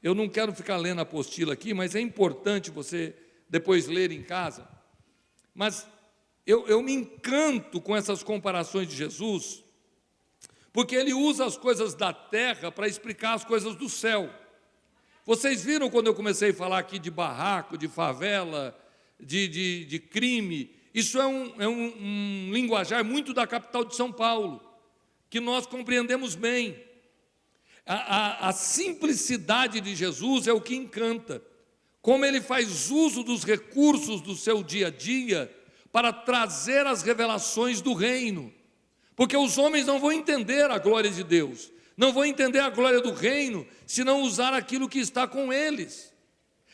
Eu não quero ficar lendo a apostila aqui, mas é importante você depois ler em casa. Mas eu me encanto com essas comparações de Jesus, porque ele usa as coisas da terra para explicar as coisas do céu. Vocês viram quando eu comecei a falar aqui de barraco, de favela, de crime? Isso é um linguajar muito da capital de São Paulo, que nós compreendemos bem. A simplicidade de Jesus é o que encanta. Como ele faz uso dos recursos do seu dia a dia para trazer as revelações do reino. Porque os homens não vão entender a glória de Deus, não vão entender a glória do reino, se não usar aquilo que está com eles.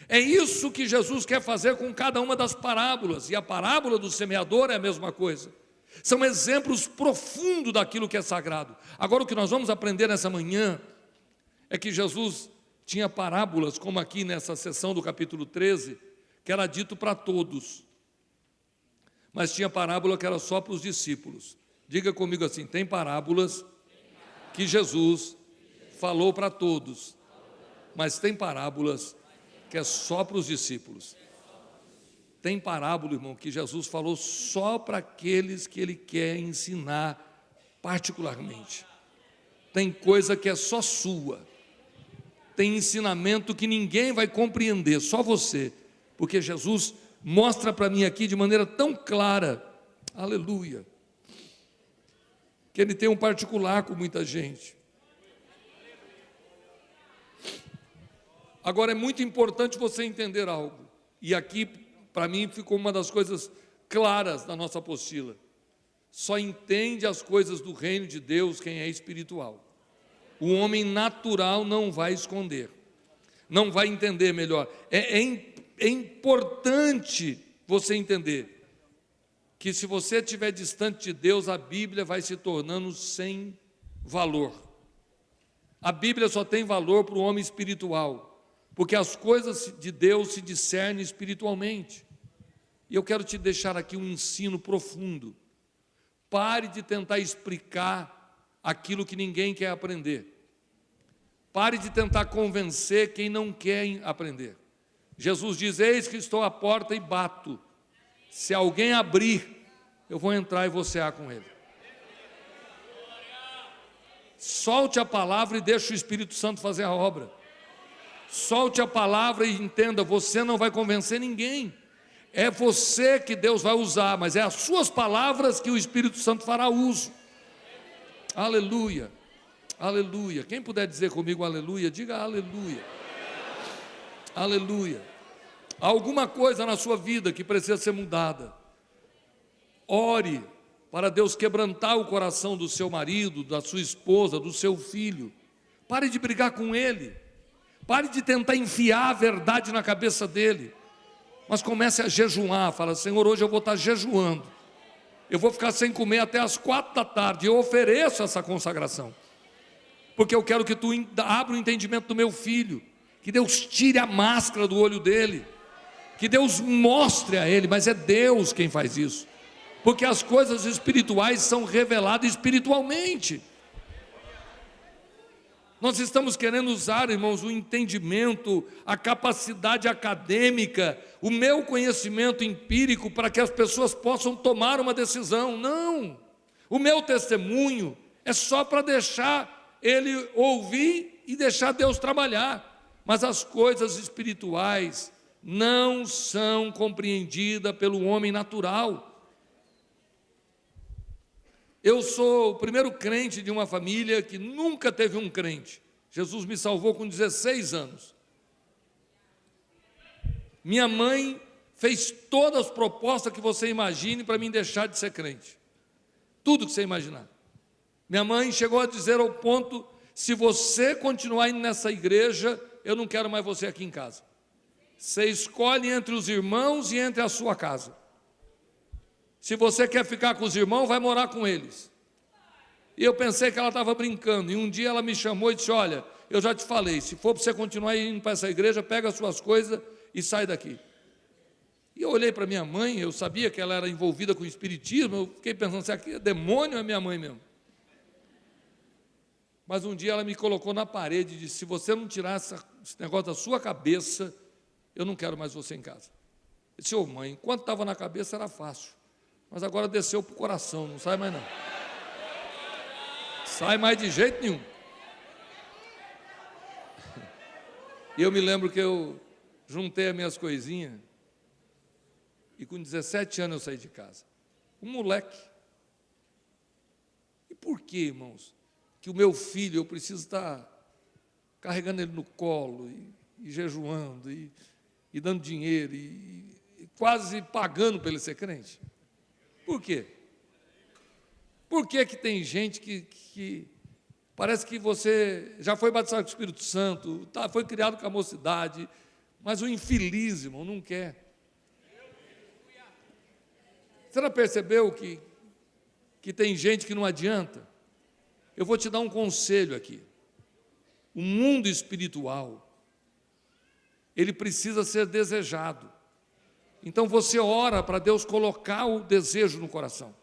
É isso que Jesus quer fazer com cada uma das parábolas, e a parábola do semeador é a mesma coisa. São exemplos profundos daquilo que é sagrado. Agora, o que nós vamos aprender nessa manhã é que Jesus tinha parábolas, como aqui nessa sessão do capítulo 13, que era dito para todos, mas tinha parábola que era só para os discípulos. Diga comigo assim: tem parábolas que Jesus falou para todos, mas tem parábolas que é só para os discípulos. Tem parábola, irmão, que Jesus falou só para aqueles que ele quer ensinar particularmente. Tem coisa que é só sua. Tem ensinamento que ninguém vai compreender, só você. Porque Jesus mostra para mim aqui de maneira tão clara, aleluia, que ele tem um particular com muita gente. Agora é muito importante você entender algo, e aqui para mim ficou uma das coisas claras da nossa apostila. Só entende as coisas do reino de Deus quem é espiritual. O homem natural não vai esconder, não vai entender melhor. É importante você entender que se você estiver distante de Deus, a Bíblia vai se tornando sem valor. A Bíblia só tem valor para o homem espiritual, porque as coisas de Deus se discernem espiritualmente. E eu quero te deixar aqui um ensino profundo. Pare de tentar explicar aquilo que ninguém quer aprender. Pare de tentar convencer quem não quer aprender. Jesus diz: eis que estou à porta e bato. Se alguém abrir, eu vou entrar e vou cear com ele. Solte a palavra e deixe o Espírito Santo fazer a obra. Solte a palavra e entenda, você não vai convencer ninguém. É você que Deus vai usar, mas é as suas palavras que o Espírito Santo fará uso. Aleluia, aleluia. Quem puder dizer comigo aleluia, diga aleluia. Aleluia. Há alguma coisa na sua vida que precisa ser mudada. Ore para Deus quebrantar o coração do seu marido, da sua esposa, do seu filho. Pare de brigar com ele. Pare de tentar enfiar a verdade na cabeça dele. Mas comece a jejuar. Fala, Senhor, hoje eu vou estar jejuando. Eu vou ficar sem comer até as 4 da tarde. Eu ofereço essa consagração. Porque eu quero que tu abra o entendimento do meu filho. Que Deus tire a máscara do olho dele. Que Deus mostre a ele, mas é Deus quem faz isso. Porque as coisas espirituais são reveladas espiritualmente. Nós estamos querendo usar, irmãos, o entendimento, a capacidade acadêmica, o meu conhecimento empírico para que as pessoas possam tomar uma decisão. Não! O meu testemunho é só para deixar ele ouvir e deixar Deus trabalhar. Mas as coisas espirituais não são compreendidas pelo homem natural. Eu sou o primeiro crente de uma família que nunca teve um crente. Jesus me salvou com 16 anos. Minha mãe fez todas as propostas que você imagine para mim deixar de ser crente. Tudo que você imaginar. Minha mãe chegou a dizer ao ponto, se você continuar indo nessa igreja, eu não quero mais você aqui em casa. Você escolhe entre os irmãos e entre a sua casa. Se você quer ficar com os irmãos, vai morar com eles. E eu pensei que ela estava brincando. E um dia ela me chamou e disse, olha, eu já te falei, se for para você continuar indo para essa igreja, pega as suas coisas e sai daqui. E eu olhei para minha mãe, eu sabia que ela era envolvida com o espiritismo, eu fiquei pensando, se aqui é demônio ou é minha mãe mesmo? Mas um dia ela me colocou na parede e disse, se você não tirar esse negócio da sua cabeça, eu não quero mais você em casa. Eu disse, ô mãe, enquanto estava na cabeça era fácil. Mas agora desceu para o coração, não sai mais não. Sai mais de jeito nenhum. E eu me lembro que eu juntei as minhas coisinhas e com 17 anos eu saí de casa. Um moleque. E por que, irmãos, que o meu filho, eu preciso estar carregando ele no colo e jejuando e dando dinheiro e quase pagando para ele ser crente? Por quê? Por que tem gente que parece que você já foi batizado com o Espírito Santo, foi criado com a mocidade, mas o infeliz, irmão, não quer. Você já percebeu que tem gente que não adianta? Eu vou te dar um conselho aqui. O mundo espiritual, ele precisa ser desejado. Então você ora para Deus colocar o desejo no coração.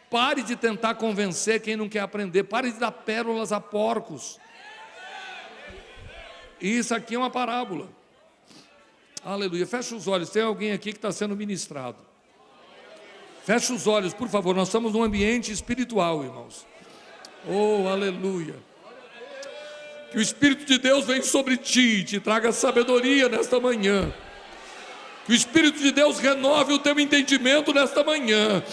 Pare de tentar convencer quem não quer aprender. Pare de dar pérolas a porcos. Isso aqui é uma parábola. Aleluia. Fecha os olhos. Tem alguém aqui que está sendo ministrado. Fecha os olhos, por favor. Nós estamos num ambiente espiritual, irmãos. Oh, aleluia. Que o Espírito de Deus venha sobre ti e te traga sabedoria nesta manhã. Que o Espírito de Deus renove o teu entendimento nesta manhã.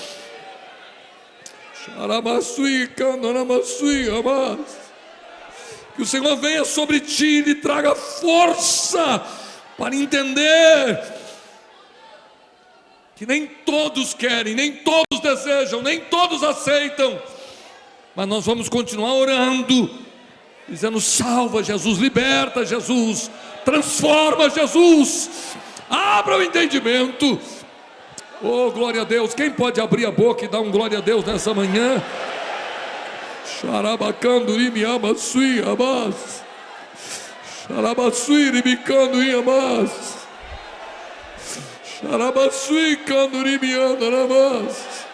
Que o Senhor venha sobre ti e lhe traga força para entender que nem todos querem, nem todos desejam, nem todos aceitam, mas nós vamos continuar orando, dizendo, salva Jesus, liberta Jesus, transforma Jesus, abra o entendimento. Oh, glória a Deus. Quem pode abrir a boca e dar um glória a Deus nessa manhã? Xarabacanduri me amassui amas. Xarabasui ribicanduri amas. Xarabasui canduri me amas.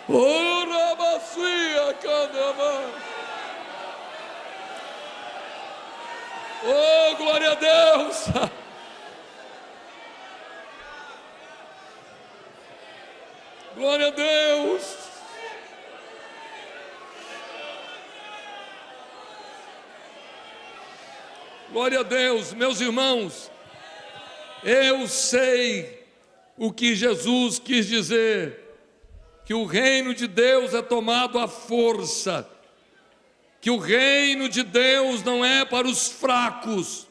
Oh, rabasui acandamas. Oh, glória a Deus. Glória a Deus. Glória a Deus, meus irmãos. Eu sei o que Jesus quis dizer, que o reino de Deus é tomado à força, que o reino de Deus não é para os fracos.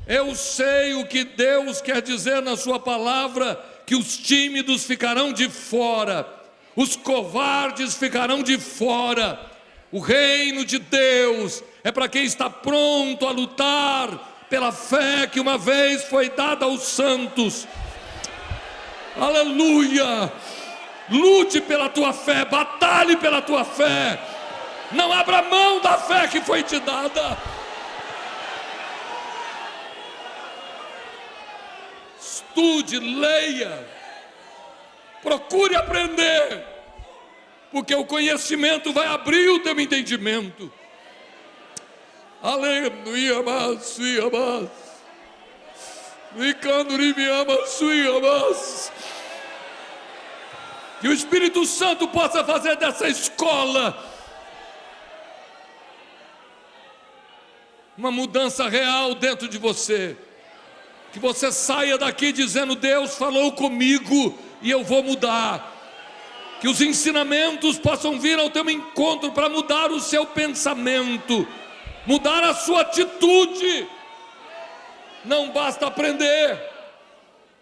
Eu sei o que Deus quer dizer na sua palavra, que os tímidos ficarão de fora, os covardes ficarão de fora. O reino de Deus é para quem está pronto a lutar pela fé que uma vez foi dada aos santos. Aleluia! Lute pela tua fé, batalhe pela tua fé. Não abra mão da fé que foi te dada. Estude, leia, procure aprender, porque o conhecimento vai abrir o teu entendimento. Aleluia, mas que o Espírito Santo possa fazer dessa escola uma mudança real dentro de você. Que você saia daqui dizendo: Deus falou comigo e eu vou mudar. Que os ensinamentos possam vir ao teu encontro para mudar o seu pensamento, mudar a sua atitude. Não basta aprender,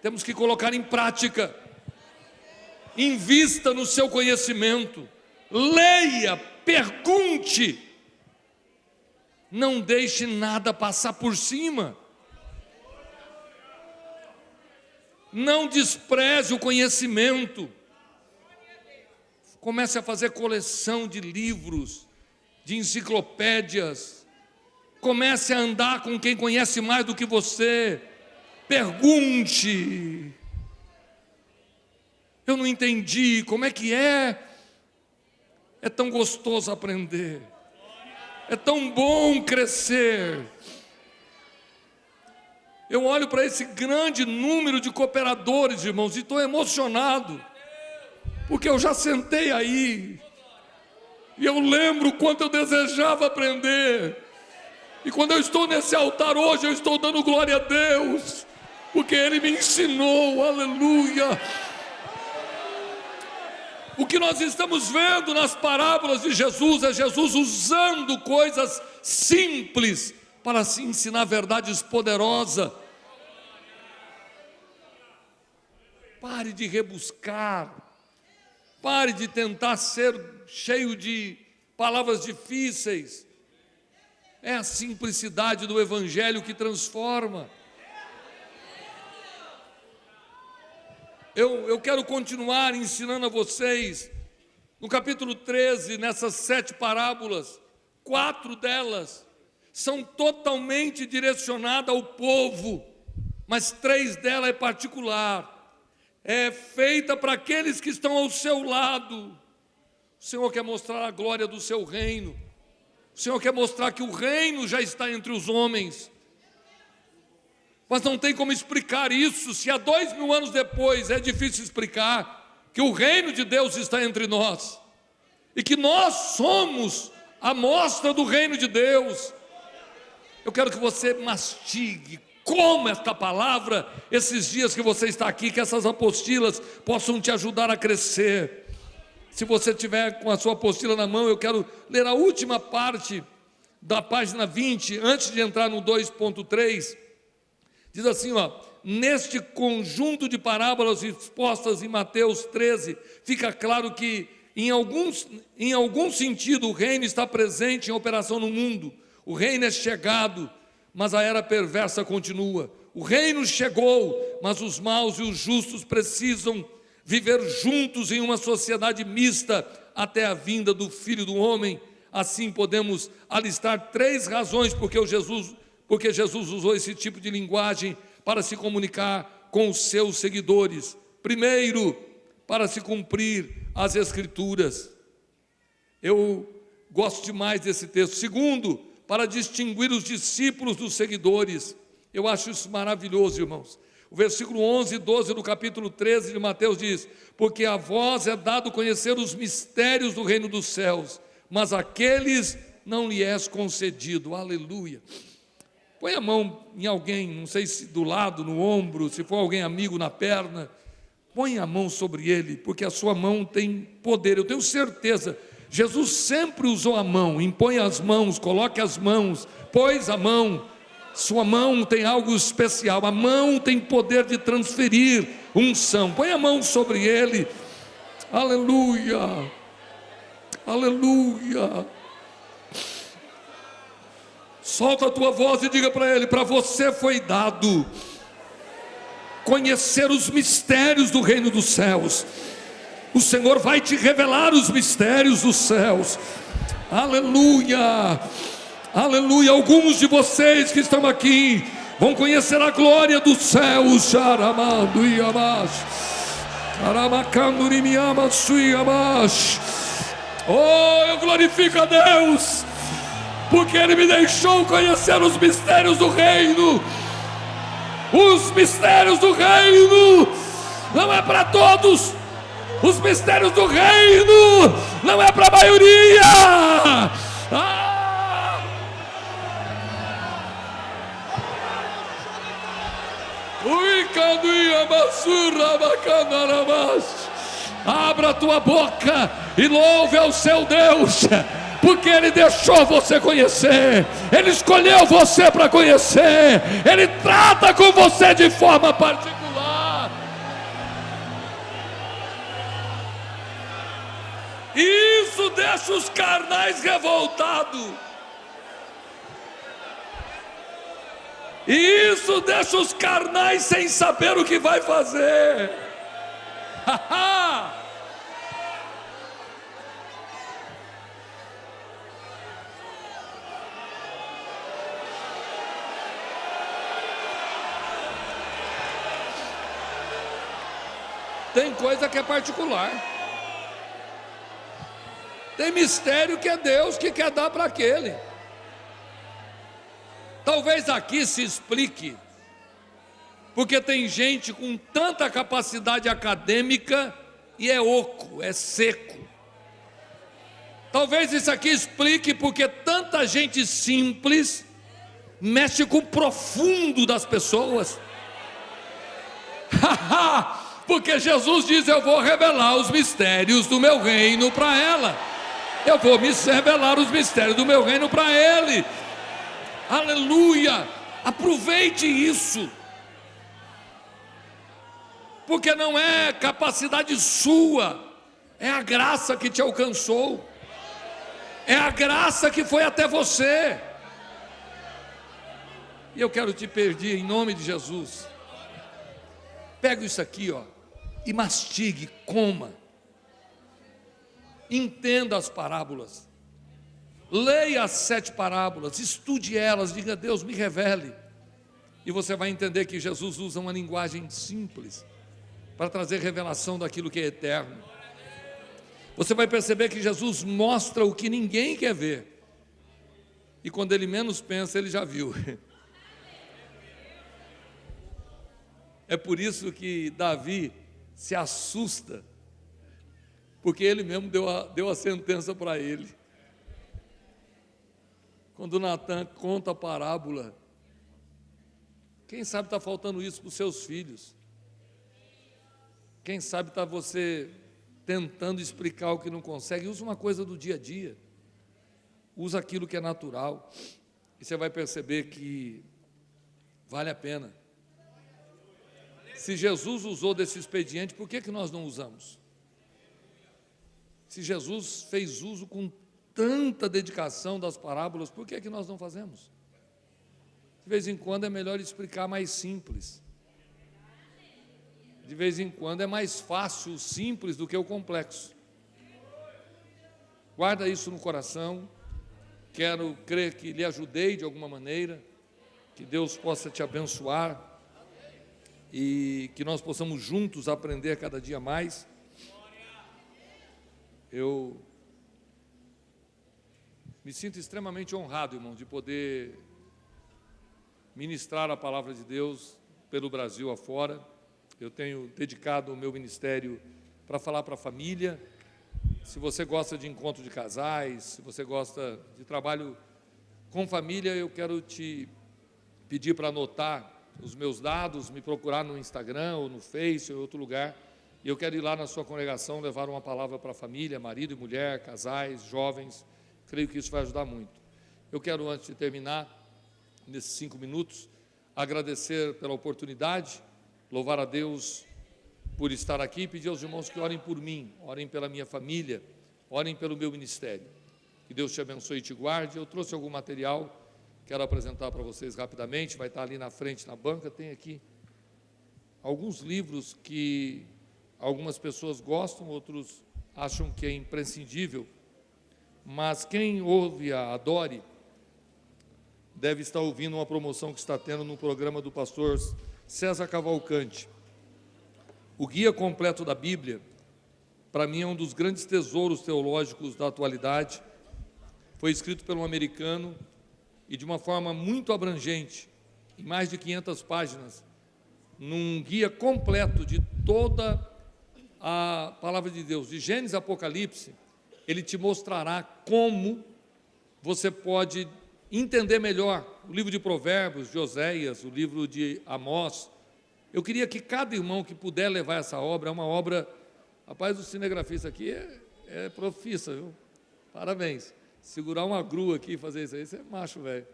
temos que colocar em prática. Invista no seu conhecimento, leia, pergunte, não deixe nada passar por cima. Não despreze o conhecimento. Comece a fazer coleção de livros, de enciclopédias. Comece a andar com quem conhece mais do que você. Pergunte. Eu não entendi, como é que é? É tão gostoso aprender. É tão bom crescer. Eu olho para esse grande número de cooperadores, irmãos, e estou emocionado, porque eu já sentei aí, e eu lembro o quanto eu desejava aprender, e quando eu estou nesse altar hoje, eu estou dando glória a Deus, porque Ele me ensinou, aleluia. O que nós estamos vendo nas parábolas de Jesus, é Jesus usando coisas simples, para se ensinar verdades poderosas. Pare de rebuscar, pare de tentar ser cheio de palavras difíceis. É a simplicidade do Evangelho que transforma. Eu quero continuar ensinando a vocês, no capítulo 13, nessas 7 parábolas, 4 delas são totalmente direcionadas ao povo, mas 3 delas é particular, é feita para aqueles que estão ao seu lado. O Senhor quer mostrar a glória do seu reino, o Senhor quer mostrar que o reino já está entre os homens, mas não tem como explicar isso, se há 2000 anos depois é difícil explicar, que o reino de Deus está entre nós, e que nós somos a mostra do reino de Deus. Eu quero que você mastigue, coma esta palavra, esses dias que você está aqui, que essas apostilas possam te ajudar a crescer. Se você tiver com a sua apostila na mão, eu quero ler a última parte da página 20, antes de entrar no 2.3, diz assim, neste conjunto de parábolas expostas em Mateus 13, fica claro que em algum sentido o reino está presente em operação no mundo. O reino é chegado, mas a era perversa continua. O reino chegou, mas os maus e os justos precisam viver juntos em uma sociedade mista até a vinda do Filho do Homem. Assim podemos alistar 3 razões porque Jesus usou esse tipo de linguagem para se comunicar com os seus seguidores. Primeiro, para se cumprir as Escrituras. Eu gosto demais desse texto. Segundo, para distinguir os discípulos dos seguidores. Eu acho isso maravilhoso, irmãos. O versículo 11 e 12 do capítulo 13 de Mateus diz: porque a vós é dado conhecer os mistérios do reino dos céus, mas àqueles não lhe és concedido. Aleluia. Põe a mão em alguém, não sei se do lado, no ombro, se for alguém amigo, na perna. Põe a mão sobre ele, porque a sua mão tem poder. Eu tenho certeza, Jesus sempre usou a mão. Impõe as mãos, coloque as mãos, pôs a mão. Sua mão tem algo especial. A mão tem poder de transferir unção. Põe a mão sobre ele. Aleluia, aleluia. Solta a tua voz e diga para ele: para você foi dado conhecer os mistérios do reino dos céus. O Senhor vai te revelar os mistérios dos céus. Aleluia, aleluia. Alguns de vocês que estão aqui vão conhecer a glória dos céus. Charamando e amash, caramacando e me amas e amash. Oh, eu glorifico a Deus, porque Ele me deixou conhecer os mistérios do reino. Os mistérios do reino não é para todos. Os mistérios do reino não é para a maioria. Abra a tua boca e louve ao seu Deus, porque Ele deixou você conhecer, Ele escolheu você para conhecer, Ele trata com você de forma particular. Isso deixa os carnais revoltados. Isso deixa os carnais sem saber o que vai fazer. Tem coisa que é particular. Tem mistério que é Deus que quer dar para aquele. Talvez aqui se explique, porque tem gente com tanta capacidade acadêmica e é oco, é seco. Talvez isso aqui explique porque tanta gente simples mexe com o profundo das pessoas. Porque Jesus diz: eu vou revelar os mistérios do meu reino para ela. Eu vou me revelar os mistérios do meu reino para ele. Aleluia! Aproveite isso, porque não é capacidade sua, é a graça que te alcançou, é a graça que foi até você. E eu quero te pedir, em nome de Jesus, pega isso aqui, ó, e mastigue, coma, entenda as parábolas. Leia as 7 parábolas, estude elas, diga: Deus, me revele. E você vai entender que Jesus usa uma linguagem simples para trazer revelação daquilo que é eterno. Você vai perceber que Jesus mostra o que ninguém quer ver, e quando ele menos pensa, ele já viu. É por isso que Davi se assusta, porque ele mesmo deu a sentença para ele. Quando Natan conta a parábola, quem sabe está faltando isso para os seus filhos? Quem sabe está você tentando explicar o que não consegue? Usa uma coisa do dia a dia, usa aquilo que é natural, e você vai perceber que vale a pena. Se Jesus usou desse expediente, por que nós não usamos? Se Jesus fez uso com tanta dedicação das parábolas, por que nós não fazemos? De vez em quando é melhor explicar mais simples. De vez em quando é mais fácil o simples do que o complexo. Guarda isso no coração. Quero crer que lhe ajudei de alguma maneira, que Deus possa te abençoar e que nós possamos juntos aprender cada dia mais. Eu me sinto extremamente honrado, irmão, de poder ministrar a palavra de Deus pelo Brasil afora. Eu tenho dedicado o meu ministério para falar para a família. Se você gosta de encontro de casais, se você gosta de trabalho com família, eu quero te pedir para anotar os meus dados, me procurar no Instagram ou no Face ou em outro lugar, e eu quero ir lá na sua congregação levar uma palavra para a família, marido e mulher, casais, jovens. Creio que isso vai ajudar muito. Eu quero, antes de terminar, nesses 5 minutos, agradecer pela oportunidade, louvar a Deus por estar aqui e pedir aos irmãos que orem por mim, orem pela minha família, orem pelo meu ministério. Que Deus te abençoe e te guarde. Eu trouxe algum material, quero apresentar para vocês rapidamente, vai estar ali na frente, na banca. Tem aqui alguns livros que algumas pessoas gostam, outros acham que é imprescindível, mas quem ouve a Adore deve estar ouvindo uma promoção que está tendo no programa do pastor César Cavalcante. O Guia Completo da Bíblia, para mim, é um dos grandes tesouros teológicos da atualidade. Foi escrito por um americano e de uma forma muito abrangente, em mais de 500 páginas, num guia completo de toda a palavra de Deus, de Gênesis a Apocalipse. Ele te mostrará como você pode entender melhor o livro de Provérbios, de Oséias, o livro de Amós. Eu queria que cada irmão que puder levar essa obra, é uma obra, rapaz, o cinegrafista aqui é profissa, viu? Parabéns. Segurar uma grua aqui e fazer isso aí, você é macho, velho.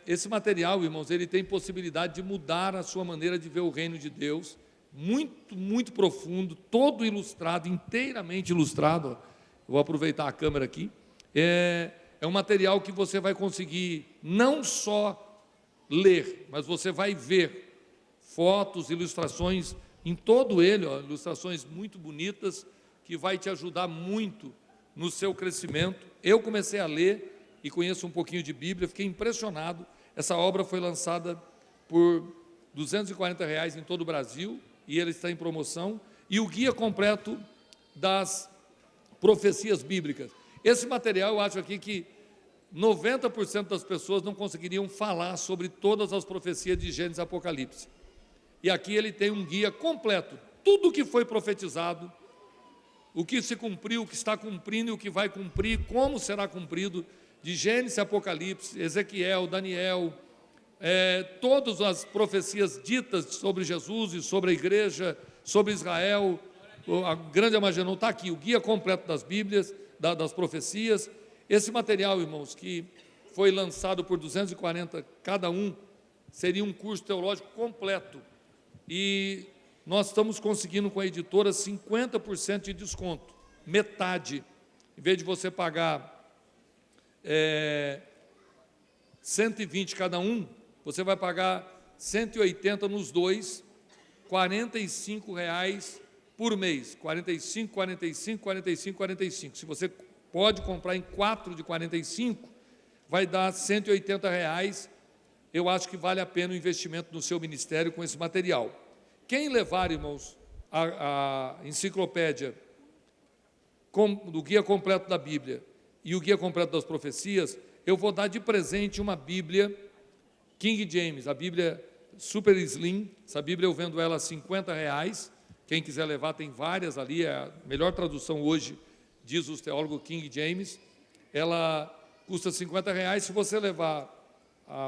Esse material, irmãos, ele tem possibilidade de mudar a sua maneira de ver o reino de Deus, muito, muito profundo, todo ilustrado, inteiramente ilustrado. Eu vou aproveitar a câmera aqui. É um material que você vai conseguir não só ler, mas você vai ver fotos, ilustrações em todo ele, ilustrações muito bonitas, que vai te ajudar muito no seu crescimento. Eu comecei a ler e conheço um pouquinho de Bíblia, fiquei impressionado. Essa obra foi lançada por R$240 em todo o Brasil, e ele está em promoção, e o guia completo das profecias bíblicas. Esse material, eu acho aqui que 90% das pessoas não conseguiriam falar sobre todas as profecias de Gênesis e Apocalipse. E aqui ele tem um guia completo, tudo o que foi profetizado, o que se cumpriu, o que está cumprindo e o que vai cumprir, como será cumprido, de Gênesis e Apocalipse, Ezequiel, Daniel, todas as profecias ditas sobre Jesus e sobre a igreja, sobre Israel, a grande Armagedon, está aqui, o guia completo das Bíblias, das profecias. Esse material, irmãos, que foi lançado por 240 cada um, seria um curso teológico completo, e nós estamos conseguindo com a editora 50% de desconto, metade. Em vez de você pagar 120 cada um, você vai pagar 180 nos dois, R$45 por mês, 45, 45, 45, 45. Se você pode comprar em 4 de 45, vai dar R$180. Eu acho que vale a pena o investimento no seu ministério com esse material. Quem levar, irmãos, a enciclopédia do Guia Completo da Bíblia e o Guia Completo das Profecias, eu vou dar de presente uma Bíblia King James, a Bíblia Super Slim. Essa Bíblia eu vendo ela a R$50. Quem quiser levar, tem várias ali, é a melhor tradução hoje, diz os teólogos, King James. Ela custa R$50. Se você levar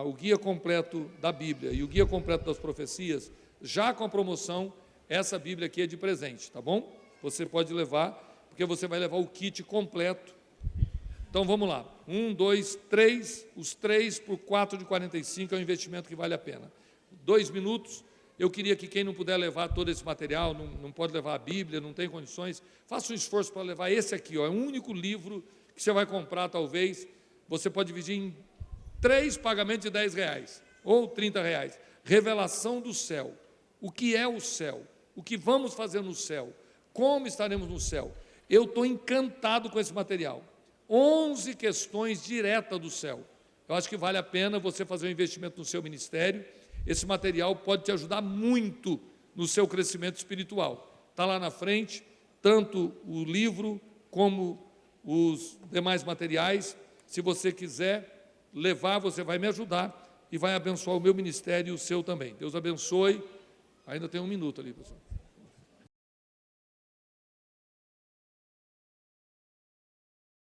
o Guia Completo da Bíblia e o Guia Completo das Profecias, já com a promoção, essa Bíblia aqui é de presente, tá bom? Você pode levar, porque você vai levar o kit completo. Então vamos lá, 1, 2, 3, os 3 por 4 de 45 é um investimento que vale a pena. 2 minutos, eu queria que quem não puder levar todo esse material, não pode levar a Bíblia, não tem condições, faça um esforço para levar esse aqui, é o único livro que você vai comprar, talvez, você pode dividir em 3 pagamentos de R$10, ou R$30. Revelação do céu. O que é o céu? O que vamos fazer no céu? Como estaremos no céu? Eu estou encantado com esse material. 11 questões diretas do céu. Eu acho que vale a pena você fazer um investimento no seu ministério. Esse material pode te ajudar muito no seu crescimento espiritual. Está lá na frente, tanto o livro como os demais materiais. Se você quiser levar, você vai me ajudar e vai abençoar o meu ministério e o seu também. Deus abençoe. Ainda tem 1 minuto ali, pessoal.